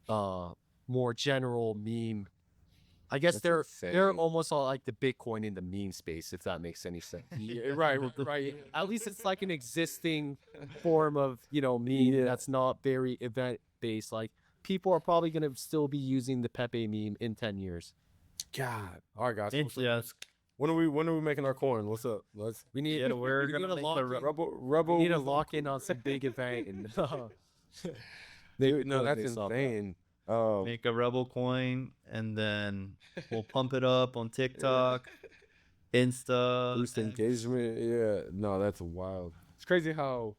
more general meme. I guess they're almost all like the Bitcoin in the meme space, if that makes any sense. Right. At least it's like an existing form of meme that's not very base, like people are probably gonna still be using the Pepe meme in 10 years. God. All right, guys. Yes. When are we making our coin? What's up? We need Yeah, we're we gonna need to make lock the in, Rebel. we need to lock in on some big event and Dude, no, coin that's based off that. insane. make a Rebel coin, and then we'll pump it up on TikTok, Insta, Boost and- engagement. Yeah, no, that's wild. It's crazy how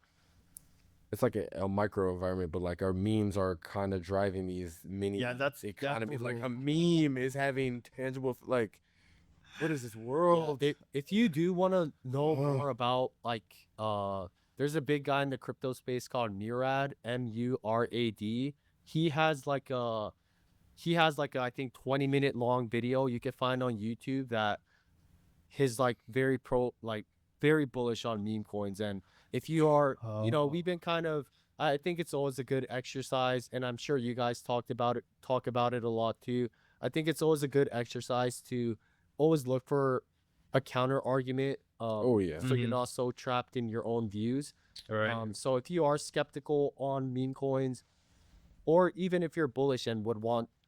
it's like a micro environment, but like our memes are kind of driving these mini Yeah, that's economies. Like a definitely- meme is having tangible, like, what is this world? If you do want to know more about like there's a big guy in the crypto space called Murad, Murad. He has like a, I think 20-minute long video you can find on YouTube that his like very bullish on meme coins. And if you are, we've been kind of, I think it's always a good exercise, and I'm sure you guys talk about it a lot too. I think it's always a good exercise to always look for a counter argument. Oh yeah. So you're not so trapped in your own views. All right. So if you are skeptical on meme coins, or even if you're bullish and would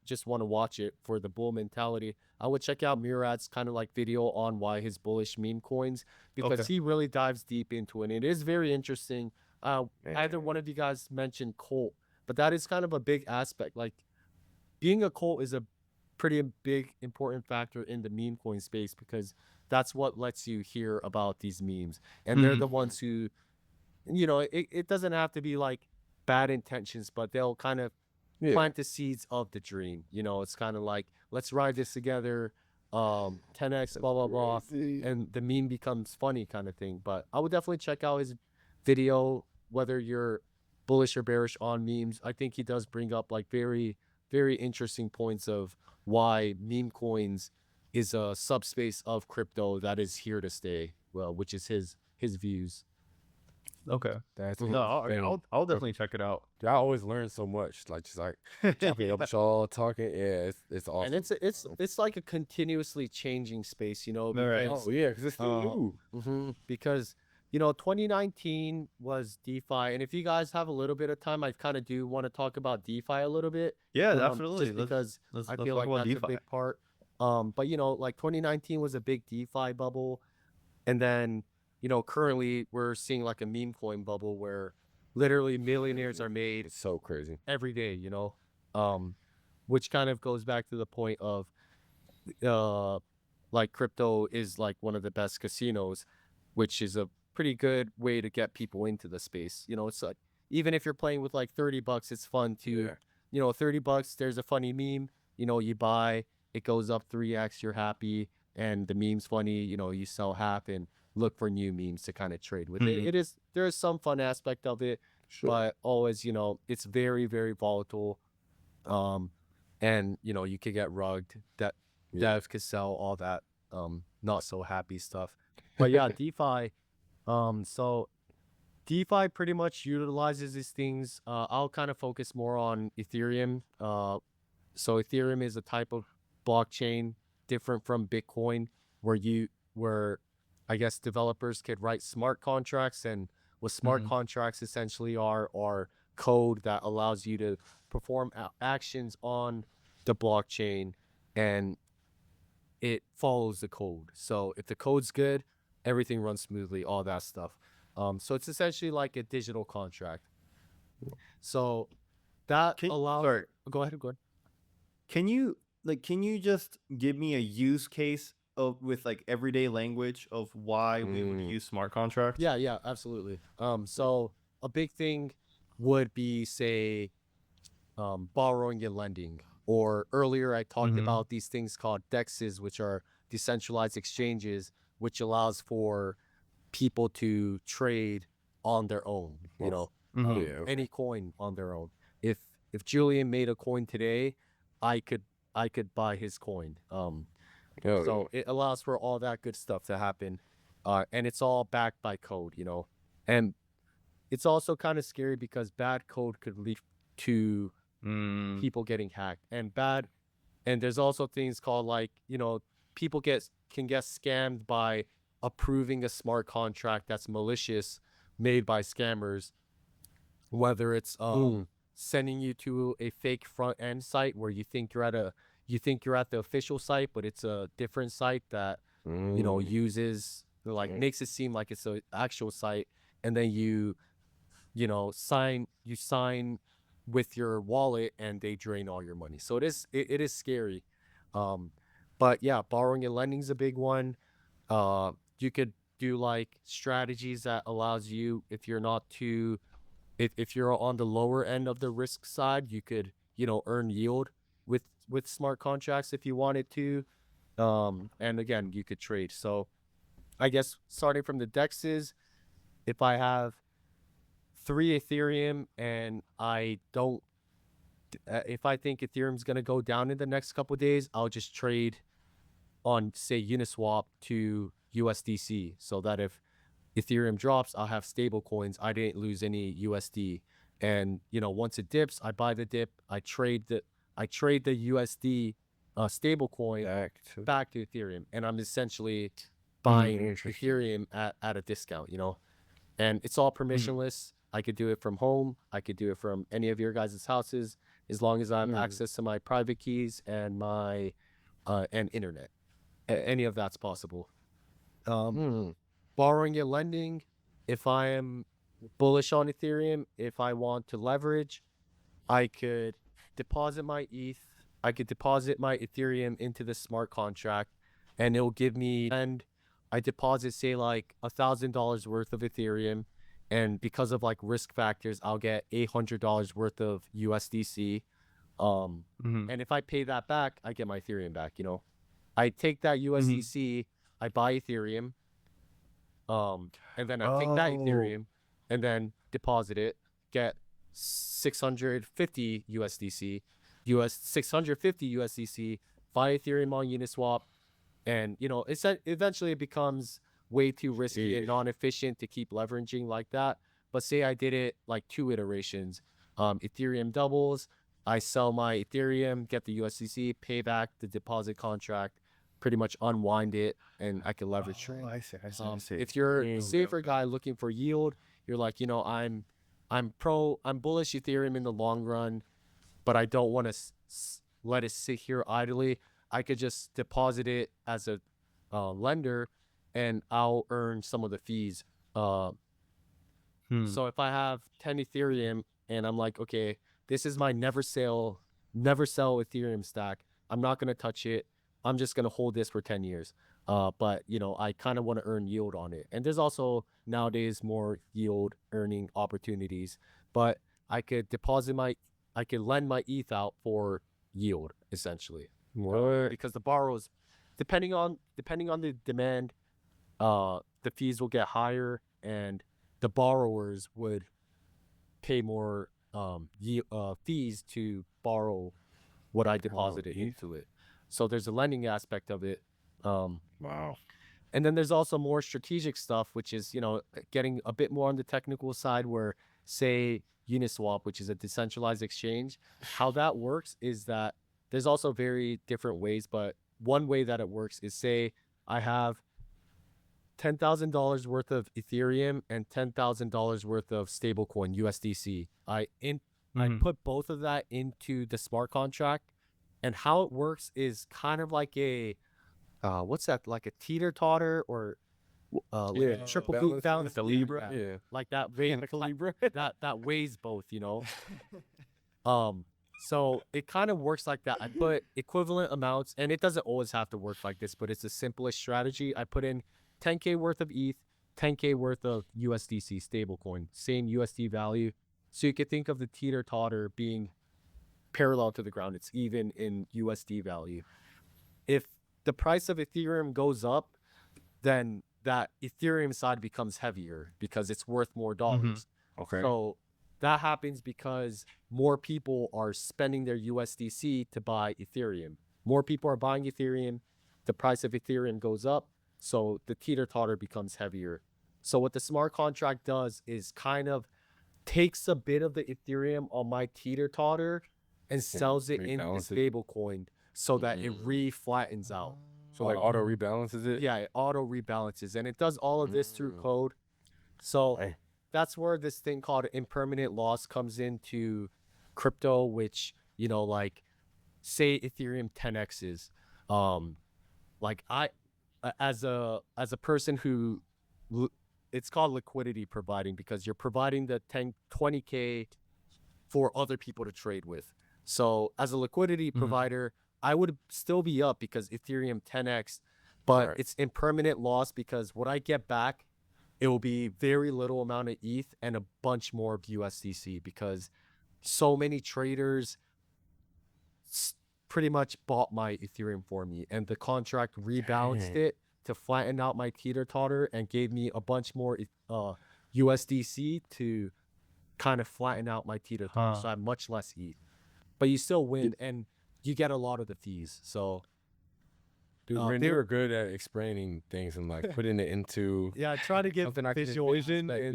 just want to watch it for the bull mentality, I would check out Murad's kind of like video on why his bullish meme coins, because he really dives deep into it. It is very interesting. Either one of you guys mentioned cult, but that is kind of a big aspect. Like being a cult is a pretty big important factor in the meme coin space, because that's what lets you hear about these memes, and they're the ones who, it doesn't have to be like bad intentions, but they'll kind of plant the seeds of the dream. It's kind of like, let's ride this together, 10x, blah, blah, blah. And the meme becomes funny kind of thing. But I would definitely check out his video, whether you're bullish or bearish on memes. I think he does bring up like very, very interesting points of why meme coins is a subspace of crypto that is here to stay, well, which is his views. Okay. That's No, I'll definitely check it out. I always learn so much. Like just like talking up y'all talking. Yeah, it's awesome. And it's like a continuously changing space, Right. because, Oh yeah, because it's still new. because 2019 was DeFi, and if you guys have a little bit of time, I kind of do want to talk about DeFi a little bit. Yeah, definitely. Just because let's I talk feel like about that's DeFi. a big part. But like 2019 was a big DeFi bubble, and then currently we're seeing like a meme coin bubble where literally millionaires are made It's so crazy. every day. Which kind of goes back to the point of like crypto is like one of the best casinos, which is a pretty good way to get people into the space. It's like, even if you're playing with like $30, it's fun to, $30, there's a funny meme, you buy, it goes up 3x, you're happy, and the meme's funny, you sell half and look for new memes to kind of trade with. There is some fun aspect of it, but always, it's very, very volatile. And you could get rugged, that devs could sell all that not so happy stuff. But yeah, DeFi. So DeFi pretty much utilizes these things. I'll kind of focus more on Ethereum. So Ethereum is a type of blockchain different from Bitcoin, where I guess developers could write smart contracts, and what smart contracts essentially are code that allows you to perform actions on the blockchain, and it follows the code. So if the code's good, everything runs smoothly, all that stuff. So it's essentially like a digital contract. So that allows. Sorry. Go ahead. Can you just give me a use case with like everyday language of why we would use smart contracts? Yeah, absolutely. So a big thing would be, say, borrowing and lending. Or earlier I talked about these things called DEXs, which are decentralized exchanges, which allows for people to trade on their own, any coin on their own. If Julian made a coin today, I could buy his coin. So it allows for all that good stuff to happen. And it's all backed by code, and it's also kind of scary because bad code could lead to people getting hacked, and there's also things called like, people can get scammed by approving a smart contract that's malicious, made by scammers, whether it's sending you to a fake front end site where you think you're at the official site, but it's a different site that uses makes it seem like it's an actual site, and then you sign with your wallet and they drain all your money. So it is scary. But yeah, borrowing and lending is a big one. You could do like strategies that allows you, if you're not too if you're on the lower end of the risk side, you could earn yield with smart contracts if you wanted to. And again, you could trade. So I guess starting from the dexes, if I have 3 Ethereum and I don't if I think Ethereum's going to go down in the next couple of days, I'll just trade on, say, Uniswap to USDC, so that if Ethereum drops, I'll have stable coins. I didn't lose any USD. And once it dips, I buy the dip. I trade the USD stable coin back to Ethereum, and I'm essentially buying Ethereum at a discount. And it's all permissionless. I could do it from home. I could do it from any of your guys' houses, as long as I have access to my private keys and my and internet. Any of that's possible. Borrowing and lending, if I am bullish on Ethereum, if I want to leverage, I could deposit my ETH. I could deposit my Ethereum into the smart contract, and it'll give me, and I deposit, say, like $1,000 worth of Ethereum, and because of like risk factors, I'll get $800 worth of USDC. And if I pay that back, I get my Ethereum back. I take that USDC, I buy Ethereum, and then I take that Ethereum and then deposit it, get 650 USDC, 650 USDC, buy Ethereum on Uniswap, and eventually it becomes way too risky and non-efficient to keep leveraging like that. But say I did it like 2 iterations, Ethereum doubles, I sell my Ethereum, get the USDC, pay back the deposit contract, pretty much unwind it, and I can leverage trade. I see. If you're a safer guy looking for yield, you're like, I'm bullish Ethereum in the long run, but I don't want to let it sit here idly. I could just deposit it as a lender, and I'll earn some of the fees. So if I have 10 Ethereum and I'm like, okay, this is my never sell Ethereum stack, I'm not going to touch it. I'm just going to hold this for 10 years. But, I kind of want to earn yield on it. And there's also nowadays more yield earning opportunities. But I could lend my ETH out for yield, essentially. Because the borrows, depending on the demand, the fees will get higher, and the borrowers would pay more fees to borrow what I deposited into it. So there's a lending aspect of it. Wow. And then there's also more strategic stuff, which is, getting a bit more on the technical side, where, say, Uniswap, which is a decentralized exchange, how that works is that there's also very different ways, but one way that it works is, say, I have $10,000 worth of Ethereum and $10,000 worth of stablecoin USDC. I put both of that into the smart contract, and how it works is kind of like a what's that, like a teeter totter, or like a triple boot balance, the Libra, like that that weighs both, so it kind of works like that. I put equivalent amounts, and it doesn't always have to work like this, but it's the simplest strategy. I put in 10K worth of ETH, 10K worth of USDC stablecoin, same USD value. So you could think of the teeter totter being parallel to the ground. It's even in USD value. If the price of Ethereum goes up, then that Ethereum side becomes heavier because it's worth more dollars. Okay. So that happens because more people are spending their USDC to buy Ethereum. More people are buying Ethereum. The price of Ethereum goes up, so the teeter-totter becomes heavier. So what the smart contract does is kind of takes a bit of the Ethereum on my teeter-totter and sells it in the stable coin so that it flattens out. So like auto rebalances it? Yeah, it auto rebalances, and it does all of this through code. So that's where this thing called impermanent loss comes into crypto, which, you know, like say Ethereum 10x's, like as a person who it's called liquidity providing, because you're providing the 20k for other people to trade with. So as a liquidity provider, I would still be up because Ethereum 10x, but it's in permanent loss, because what I get back, it will be very little amount of ETH and a bunch more of USDC, because so many traders pretty much bought my Ethereum for me, and the contract rebalanced it to flatten out my teeter-totter and gave me a bunch more USDC to kind of flatten out my teeter-totter, so I have much less ETH. But you still win, and you get a lot of the fees. So dude, Ren, you're good at explaining things and like putting it into try to get visual vision. And,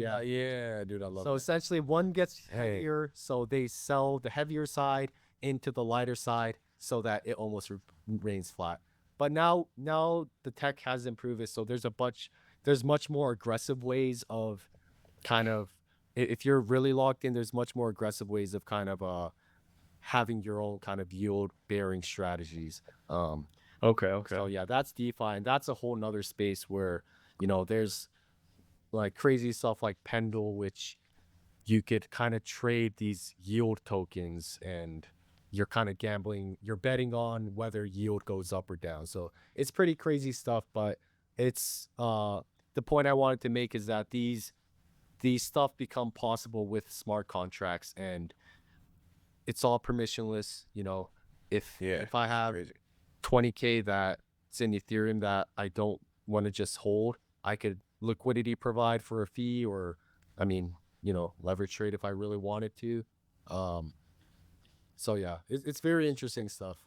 dude, I love so that. Essentially, one gets heavier, so they sell the heavier side into the lighter side so that it almost remains flat. But now the tech has improved, so there's much more aggressive ways of kind of, if you're really locked in, there's much more aggressive ways of kind of having your own kind of yield bearing strategies. Okay. So yeah, that's DeFi, and that's a whole nother space where, you know, there's like crazy stuff like Pendle, which you could kind of trade these yield tokens, and you're kind of gambling, you're betting on whether yield goes up or down. So it's pretty crazy stuff, but it's the point I wanted to make is that these stuff become possible with smart contracts, and it's all permissionless. You know, if I have 20k that's in Ethereum that I don't want to just hold, I could liquidity provide for a fee, or I mean, you know, leverage trade if I really wanted to. So yeah, it's very interesting stuff.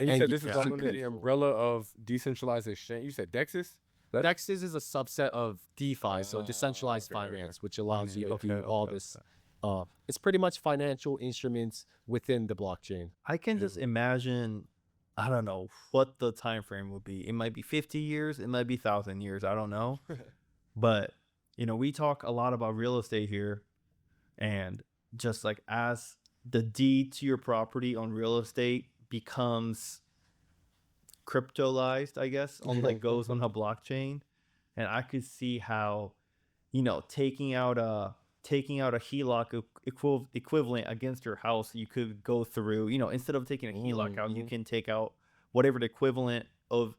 And you said this is under the umbrella of decentralized exchange. You said Dexis? Dexis is a subset of DeFi, so decentralized finance, which allows you to do all this. It's pretty much financial instruments within the blockchain. I can just imagine, I don't know what the time frame would be. It might be 50 years, it might be 1,000 years, I don't know. But, you know, we talk a lot about real estate here, and just like as the deed to your property on real estate becomes cryptolized, I guess, on like goes on a blockchain, and I could see how, you know, taking out a HELOC equivalent against your house, you could go through, you know, instead of taking a HELOC out, you can take out whatever the equivalent of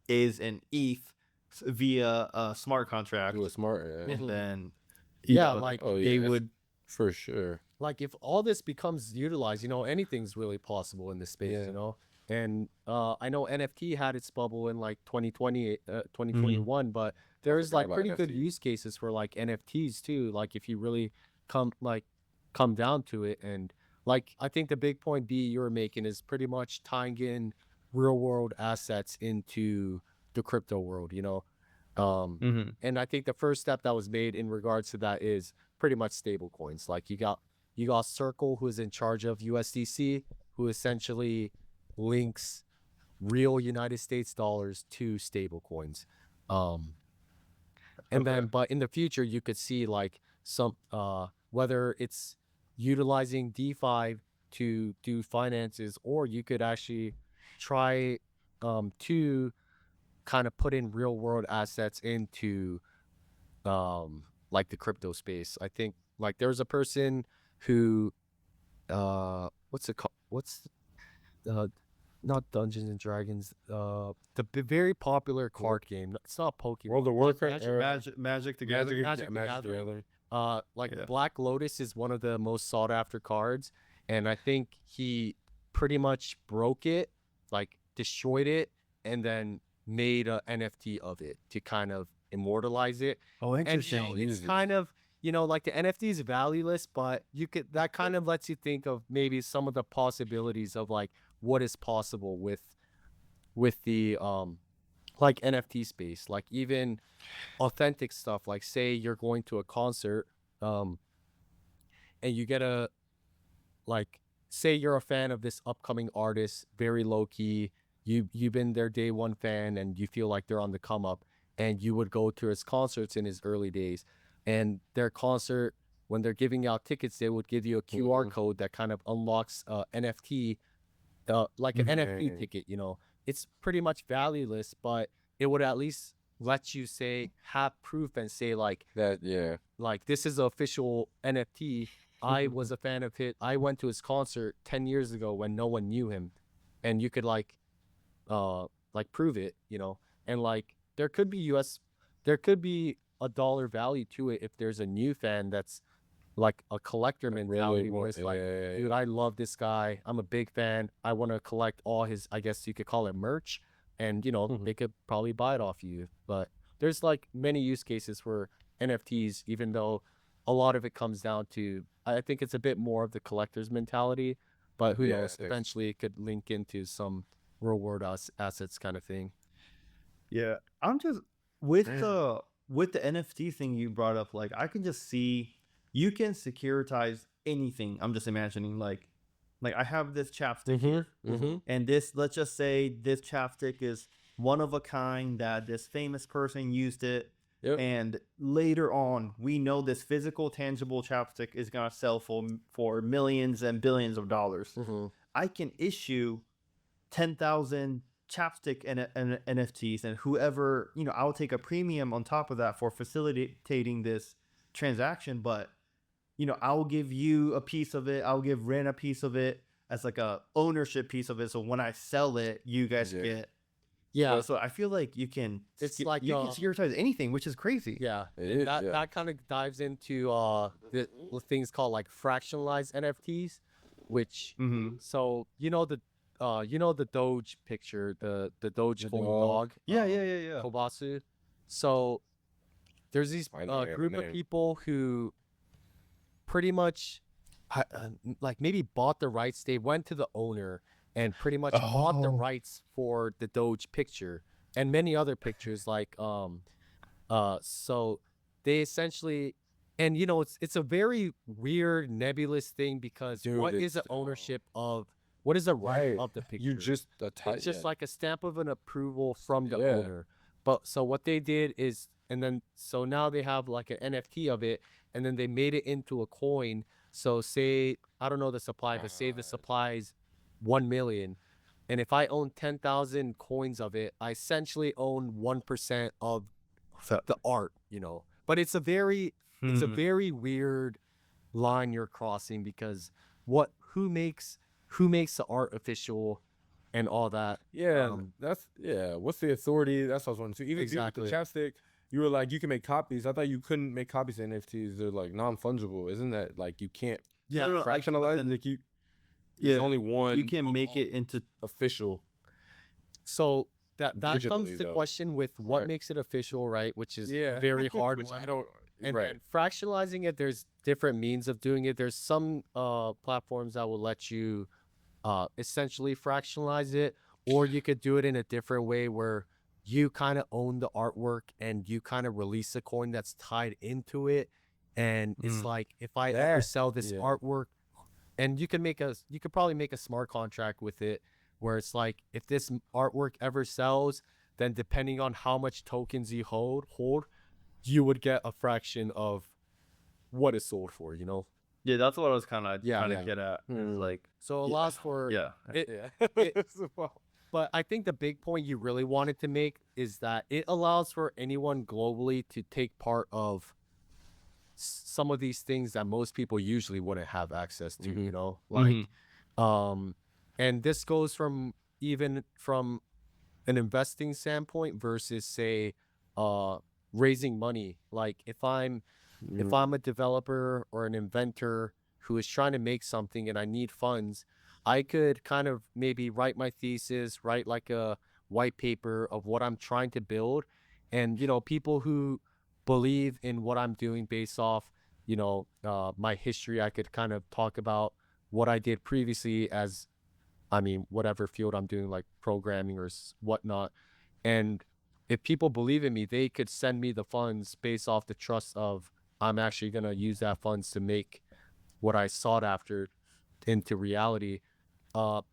is in ETH via a smart contract. Do a smart, and then they would, for sure. Like if all this becomes utilized, you know, anything's really possible in this space, you know. And I know NFT had its bubble in like 2020, 2021, but there's like pretty good use cases for like NFTs too. Like if you really come down to it, and like I think the big point B you're making is pretty much tying in real world assets into the crypto world, you know. And I think the first step that was made in regards to that is pretty much stable coins. Like you got Circle, who is in charge of USDC, who essentially links real United States dollars to stable coins. And then, but in the future, you could see like some, whether it's utilizing DeFi to do finances, or you could actually try to kind of put in real world assets into like the crypto space. I think like there's a person who what's it called? What's not Dungeons and Dragons, the very popular card game. It's not Pokemon. World of Warcraft, Magic the Gathering. Magic the Gathering. Black Lotus is one of the most sought after cards, and I think he pretty much broke it, like destroyed it, and then made an NFT of it to kind of immortalize it. Oh, interesting. And, you know, it's kind of, you know, like the NFT is valueless, but that kind of lets you think of maybe some of the possibilities of like what is possible with the like NFT space, like even authentic stuff. Like say you're going to a concert, and you get say you're a fan of this upcoming artist, very low key. You've been their day one fan, and you feel like they're on the come up, and you would go to his concerts in his early days, and their concert when they're giving out tickets, they would give you a QR code that kind of unlocks NFT, like an NFT ticket. You know, it's pretty much valueless, but it would at least let you say, have proof and say like That, yeah. like this is an official NFT. I was a fan of it. I went to his concert 10 years ago when no one knew him, and you could like prove it, you know. And like there could be a dollar value to it if there's a new fan that's like a collector mentality where it's like, dude, I love this guy. I'm a big fan. I want to collect all his, I guess you could call it merch, and you know, they could probably buy it off you. But there's like many use cases for NFTs, even though a lot of it comes down to, I think it's a bit more of the collector's mentality, but who knows, eventually it could link into some real world assets kind of thing. Yeah, I'm just with the NFT thing you brought up. Like, I can just see you can securitize anything. I'm just imagining like I have this chapstick here, and this, let's just say this chapstick is one of a kind, that this famous person used it, and later on we know this physical, tangible chapstick is gonna sell for millions and billions of dollars. I can issue 10,000 chapstick and NFTs, and whoever, you know, I'll take a premium on top of that for facilitating this transaction. But you know, I'll give you a piece of it, I'll give Ren a piece of it as like a ownership piece of it, so when I sell it, you guys get. So I feel like you can, it's like you can securitize anything, which is crazy. That kind of dives into the things called like fractionalized NFTs, which so you know the Doge picture, the Dogecoin dog. Kobasu. So there's these group of people who pretty much like maybe bought the rights. They went to the owner and pretty much bought the rights for the Doge picture and many other pictures. Like so they essentially, and you know, it's a very weird nebulous thing, because what is the ownership of, what is the right of the picture? You just it's just like a stamp of an approval from the owner. But so what they did is, and then so now they have like an NFT of it, and then they made it into a coin. So say, I don't know the supply, but say the supply is 1 million, and if I own 10,000 coins of it, I essentially own 1% of the art, you know. But it's a very weird line you're crossing, because who makes the art official and all that. What's the authority? That's what I was wondering too. Even with the chapstick, you were like, you can make copies. I thought you couldn't make copies of NFTs. They're like non-fungible. Isn't that like you can't fractionalize? Like there's only one. You can make it into official. So that comes to question with what makes it official, right? Which is very hard. Which I don't. And fractionalizing it, there's different means of doing it. There's some platforms that will let you essentially fractionalize it, or you could do it in a different way where you kind of own the artwork and you kind of release a coin that's tied into it. And it's like, if I ever sell this artwork, and you could probably make a smart contract with it where it's like, if this artwork ever sells, then depending on how much tokens you hold, you would get a fraction of what it's sold for, you know? Yeah, that's what I was kind of trying to get at. Like, so it allows for but I think the big point you really wanted to make is that it allows for anyone globally to take part of some of these things that most people usually wouldn't have access to, you know? Like, and this goes from even from an investing standpoint versus, say, raising money. Like if I'm a developer or an inventor who is trying to make something and I need funds, I could kind of maybe write my thesis, write like a white paper of what I'm trying to build. And, you know, people who believe in what I'm doing based off, you know, my history, I could kind of talk about what I did previously as, I mean, whatever field I'm doing, like programming or whatnot. And if people believe in me, they could send me the funds based off the trust of I'm actually going to use that funds to make what I sought after into reality.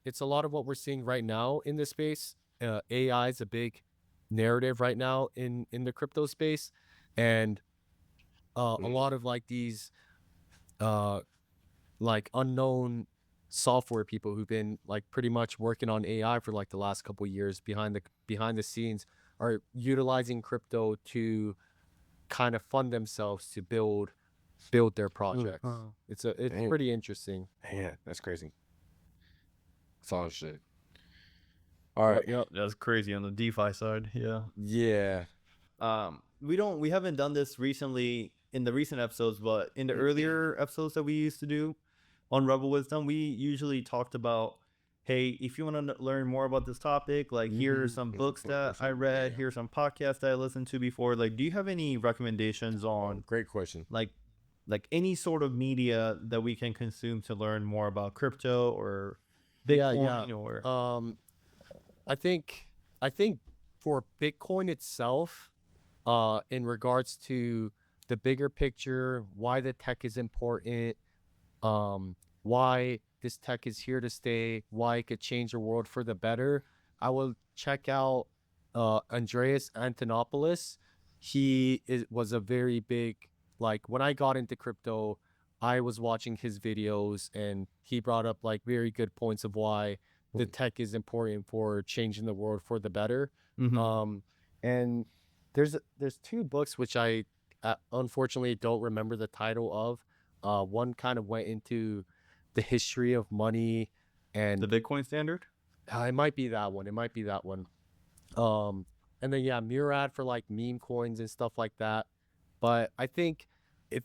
It's a lot of what we're seeing right now in this space. AI is a big narrative right now in the crypto space. And a lot of like these like unknown software people who've been like pretty much working on AI for like the last couple of years behind the scenes are utilizing crypto to kind of fund themselves to build their projects. Oh. It's Damn. pretty interesting. Yeah, that's crazy. Solid shit. All right. Yep, that's crazy on the DeFi side. Yeah. Yeah. We haven't done this recently in the recent episodes, but in the earlier episodes that we used to do on Rebel Wisdom, we usually talked about, hey, if you want to learn more about this topic, like here are some books that I read, here's some podcasts that I listened to before. Like, do you have any recommendations on Great question. like any sort of media that we can consume to learn more about crypto or Bitcoin or I think for Bitcoin itself, in regards to the bigger picture, why the tech is important, why this tech is here to stay, why it could change the world for the better, I will check out Andreas Antonopoulos. Was a very big, like when I got into crypto, I was watching his videos and he brought up like very good points of why the tech is important for changing the world for the better. And there's two books which I unfortunately don't remember the title of. One kind of went into the history of money, and the Bitcoin standard. it might be that one. It might be that one. And then yeah, Murad for like meme coins and stuff like that. But I think if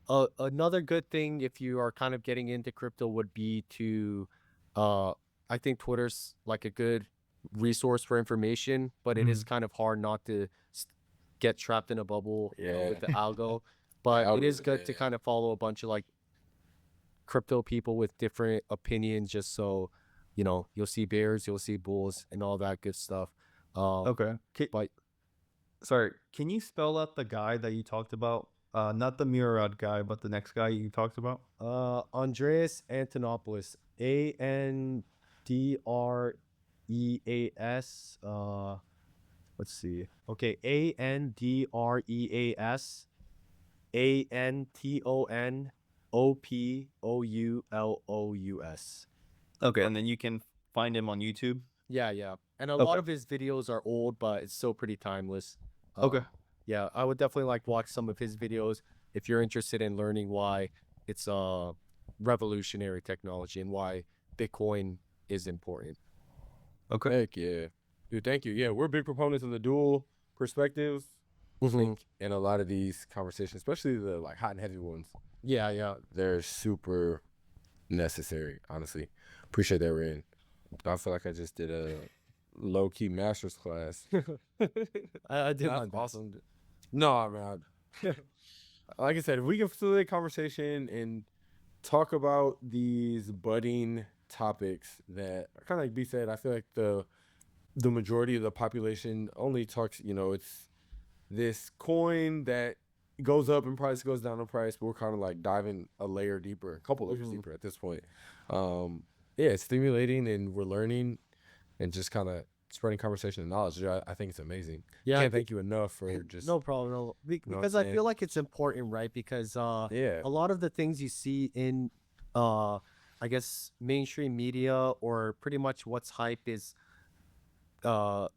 another good thing if you are kind of getting into crypto would be to, I think Twitter's like a good resource for information, but it is kind of hard not to get trapped in a bubble with the algo. But it is good to kind of follow a bunch of like crypto people with different opinions, just so you know you'll see bears, you'll see bulls, and all that good stuff. Okay. But Sorry, can you spell out the guy that you talked about? Not the Murad guy, but the next guy you talked about. Andreas Antonopoulos, Andreas. Let's see. Okay, Andreas Antonopoulos. Okay, and then you can find him on YouTube. Yeah. And a lot of his videos are old, but it's still pretty timeless. Okay. Yeah, I would definitely like watch some of his videos if you're interested in learning why it's a revolutionary technology and why Bitcoin is important. Okay. Heck yeah. Dude, thank you. Yeah, we're big proponents of the dual perspectives. I think in a lot of these conversations, especially the like hot and heavy ones, Yeah. they're super necessary, honestly. Appreciate that, Ren. I feel like I just did a low-key master's class. I did That's awesome. No, I mean, like I said, if we can facilitate conversation and talk about these budding topics that kind of like B said, I feel like the majority of the population only talks, it's this coin that goes up in price, goes down in price, but we're kind of like diving a layer deeper, a couple layers deeper at this point. Yeah, it's stimulating and we're learning and just kind of spreading conversation and knowledge. I think it's amazing. Yeah, Can't thank you enough for just no problem. No, because I feel like it's important, right? Because a lot of the things you see in I guess mainstream media or pretty much what's hype is the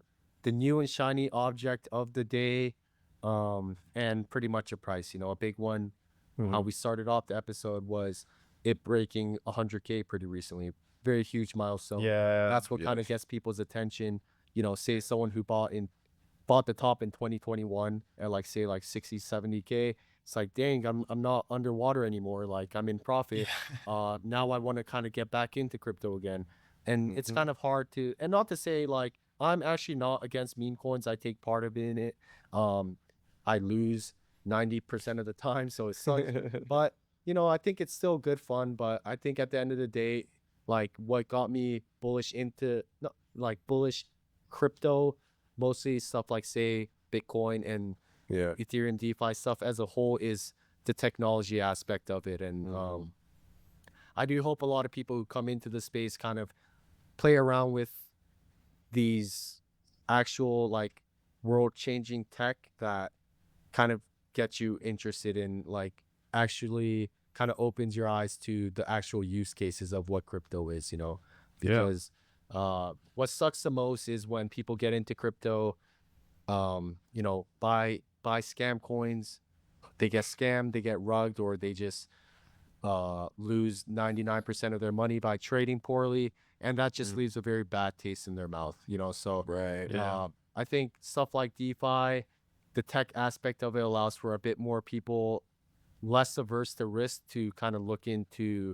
new and shiny object of the day, and pretty much a price. A big one. How we started off the episode was it breaking 100K pretty recently. Very huge milestone. Yeah. That's what kind of gets people's attention. Say someone who bought the top in 2021 at like 60, 70K. It's like, dang, I'm not underwater anymore. Like I'm in profit. Now I want to kind of get back into crypto again. And it's kind of hard to, and not to say like I'm actually not against meme coins. I take part of in it. I lose 90% of the time, so it sucks. But I think it's still good fun. But I think at the end of the day, like what got me bullish bullish crypto, mostly stuff like say Bitcoin and Ethereum DeFi stuff as a whole, is the technology aspect of it. And I do hope a lot of people who come into the space kind of play around with these actual like world changing tech that kind of get you interested in like actually kind of opens your eyes to the actual use cases of what crypto is, because what sucks the most is when people get into crypto, buy scam coins, they get scammed, they get rugged, or they just lose 99% of their money by trading poorly, and that just leaves a very bad taste in their mouth, so Right. I think stuff like DeFi, the tech aspect of it allows for a bit more people less averse to risk to kind of look into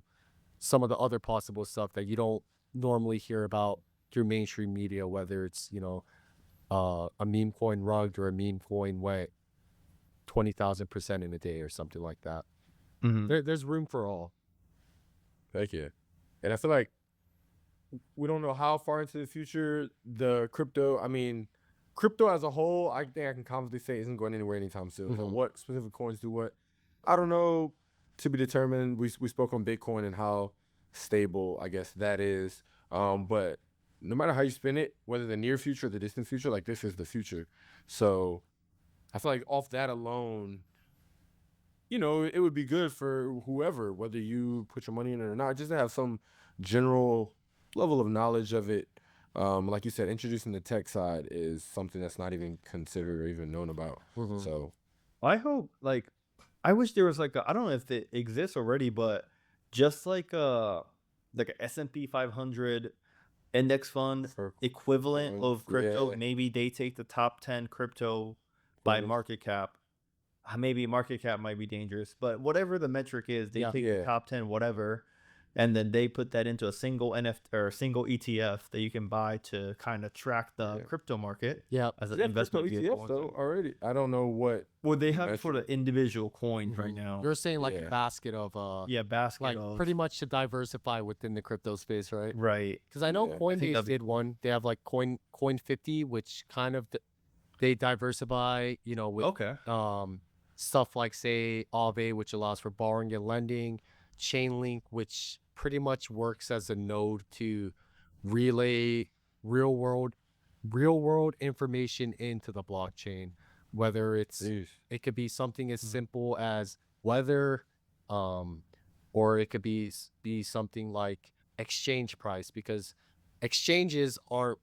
some of the other possible stuff that you don't normally hear about through mainstream media, whether it's a meme coin rugged or a meme coin went 20,000% in a day or something like that. There's room for all. Thank you. And I feel like we don't know how far into the future the crypto as a whole, I think I can confidently say isn't going anywhere anytime soon. So what specific coins do what? I don't know, to be determined. We spoke on Bitcoin and how stable, I guess, that is. But no matter how you spin it, whether the near future or the distant future, like this is the future. So I feel like off that alone, it would be good for whoever, whether you put your money in it or not, just to have some general level of knowledge of it. Like you said, introducing the tech side is something that's not even considered or even known about. So I hope, I wish there was I don't know if it exists already, but just like a S&P 500 index fund equivalent of crypto. Yeah. Maybe they take the top 10 crypto by market cap. Maybe market cap might be dangerous, but whatever the metric is, they take the top 10 whatever, and then they put that into a single NFT or a single ETF that you can buy to kind of track the crypto market. As an investment vehicle. ETF though already. I don't know what. Well, they have it for the individual coins right now. You're saying a basket of basket of pretty much to diversify within the crypto space, right? Right. Because I know Coinbase did one. They have Coin 50, which kind of they diversify, with stuff like, say, Aave, which allows for borrowing and lending, Chainlink, which pretty much works as a node to relay real world information into the blockchain, whether it could be something as simple as weather, or it could be something like exchange price, because exchanges aren't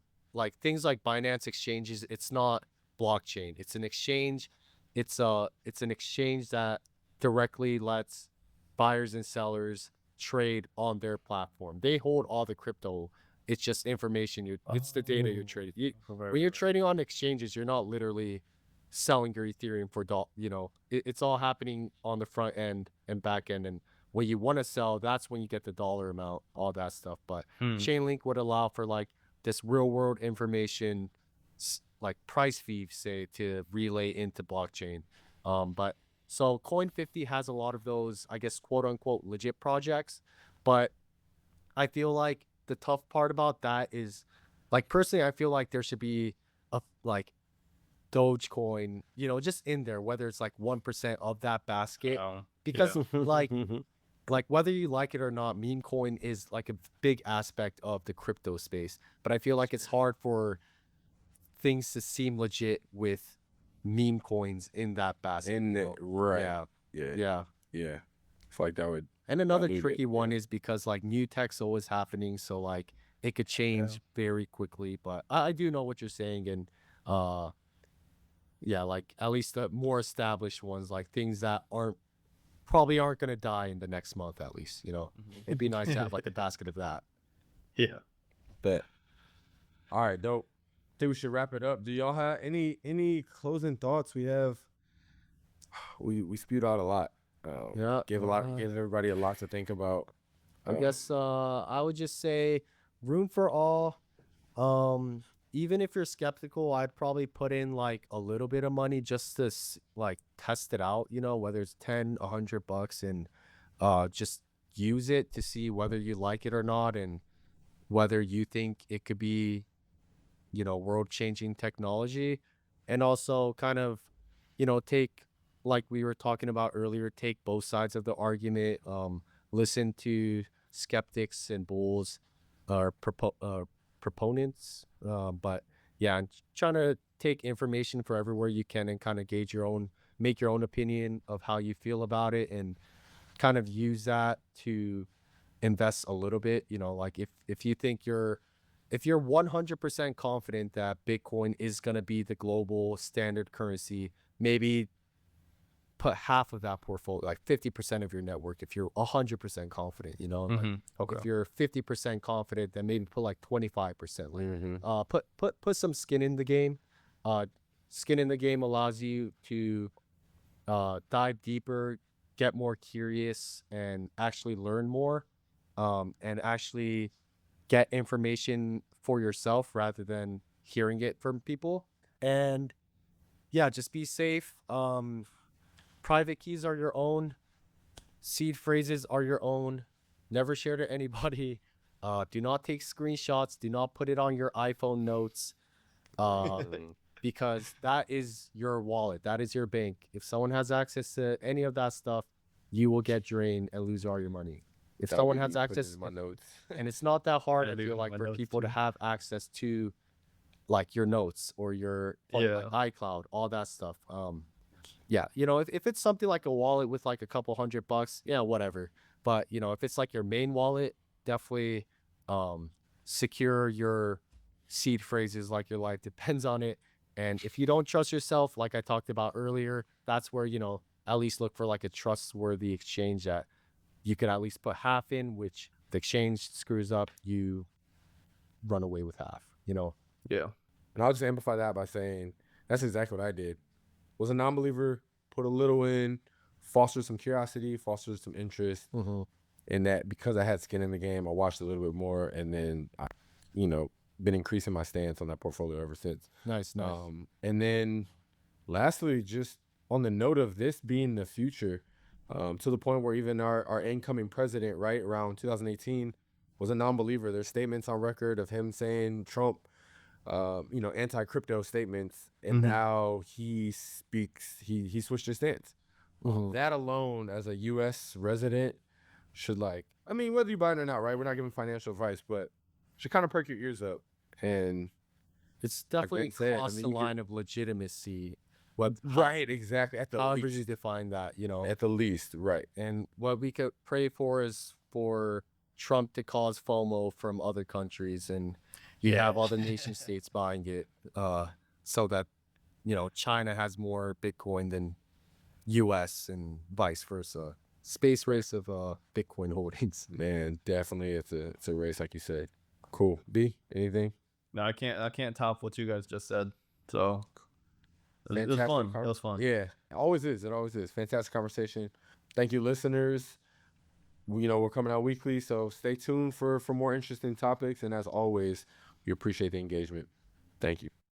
things like Binance exchanges. It's not blockchain, it's an exchange. It's an exchange that directly lets buyers and sellers trade on their platform. They hold all the crypto. It's just information. It's the data you're trading. When you're trading on exchanges, you're not literally selling your Ethereum for it's all happening on the front end and back end. And when you want to sell, that's when you get the dollar amount, all that stuff. But Chainlink would allow for this real world information, like price feeds, say, to relay into blockchain. But so Coin 50 has a lot of those, I guess, quote unquote legit projects. But I feel like the tough part about that is, personally, I feel like there should be a Dogecoin, just in there, whether it's 1% of that basket, because whether you like it or not, meme coin is a big aspect of the crypto space. But I feel like it's hard for things to seem legit with meme coins in that basket. Right. Yeah. It's like that would. And another tricky one is because new tech's always happening, so it could change very quickly. But I do know what you're saying, and at least the more established ones, things that probably aren't gonna die in the next month, at least. It'd be nice to have a basket of that. Yeah. Bet. All right, dope. I think we should wrap it up. Do y'all have any closing thoughts? We spewed out a lot. Gave everybody a lot to think about. I guess I would just say room for all. Even if you're skeptical, I'd probably put in a little bit of money just to test it out, whether it's $10, $100, and just use it to see whether you like it or not, and whether you think it could be world-changing technology. And also kind of take, like we were talking about earlier, take both sides of the argument, listen to skeptics and bulls, or proponents, but yeah, and trying to take information for everywhere you can and kind of make your own opinion of how you feel about it, and kind of use that to invest a little bit. Like if you think if you're 100% confident that Bitcoin is going to be the global standard currency, maybe put half of that portfolio, like 50% of your network, if you're 100% confident, Okay. if you're 50% confident, then maybe put like 25%. Put some skin in the game. Skin in the game allows you to dive deeper, get more curious, and actually learn more, and actually get information for yourself rather than hearing it from people. And yeah, just be safe. Private keys are your own. Seed phrases are your own. Never share to anybody. Do not take screenshots. Do not put it on your iPhone notes. Because that is your wallet. That is your bank. If someone has access to any of that stuff, you will get drained and lose all your money. If someone has access, my notes. and it's not that hard, Yeah, I dude, feel like, my for notes people to too. have access to like your notes or your like iCloud, all that stuff. Yeah, if it's something like a wallet with like a couple $100, yeah, whatever. But if it's like your main wallet, definitely secure your seed phrases like your life depends on it. And if you don't trust yourself, like I talked about earlier, that's where at least look for like a trustworthy exchange that you could at least put half in, which the exchange screws up, you run away with half. Yeah. And I'll just amplify that by saying that's exactly what I did. Was a non-believer, put a little in, fostered some curiosity, fostered some interest in that. Because I had skin in the game, I watched a little bit more, and then I, been increasing my stance on that portfolio ever since. Nice. And then lastly, just on the note of this being the future, to the point where even our incoming president, right around 2018, was a non-believer. There's statements on record of him saying Trump, anti-crypto statements, and now he switched his stance. That alone, as a U.S. resident, should whether you buy it or not, right? We're not giving financial advice, but should kind of perk your ears up. And it's definitely Ben said, crossed the line of legitimacy. Right, exactly. At the However least. you define that, At the least, right. And what we could pray for is for Trump to cause FOMO from other countries, and you have all the nation states buying it, so that China has more Bitcoin than U.S. and vice versa. Space race of Bitcoin holdings. Man, definitely, it's a race, like you said. Cool. B, anything? No, I can't top what you guys just said. So it was fun. It was fun. Yeah, it always is. It always is. Fantastic conversation. Thank you, listeners. We're coming out weekly, so stay tuned for more interesting topics. And as always, we appreciate the engagement. Thank you.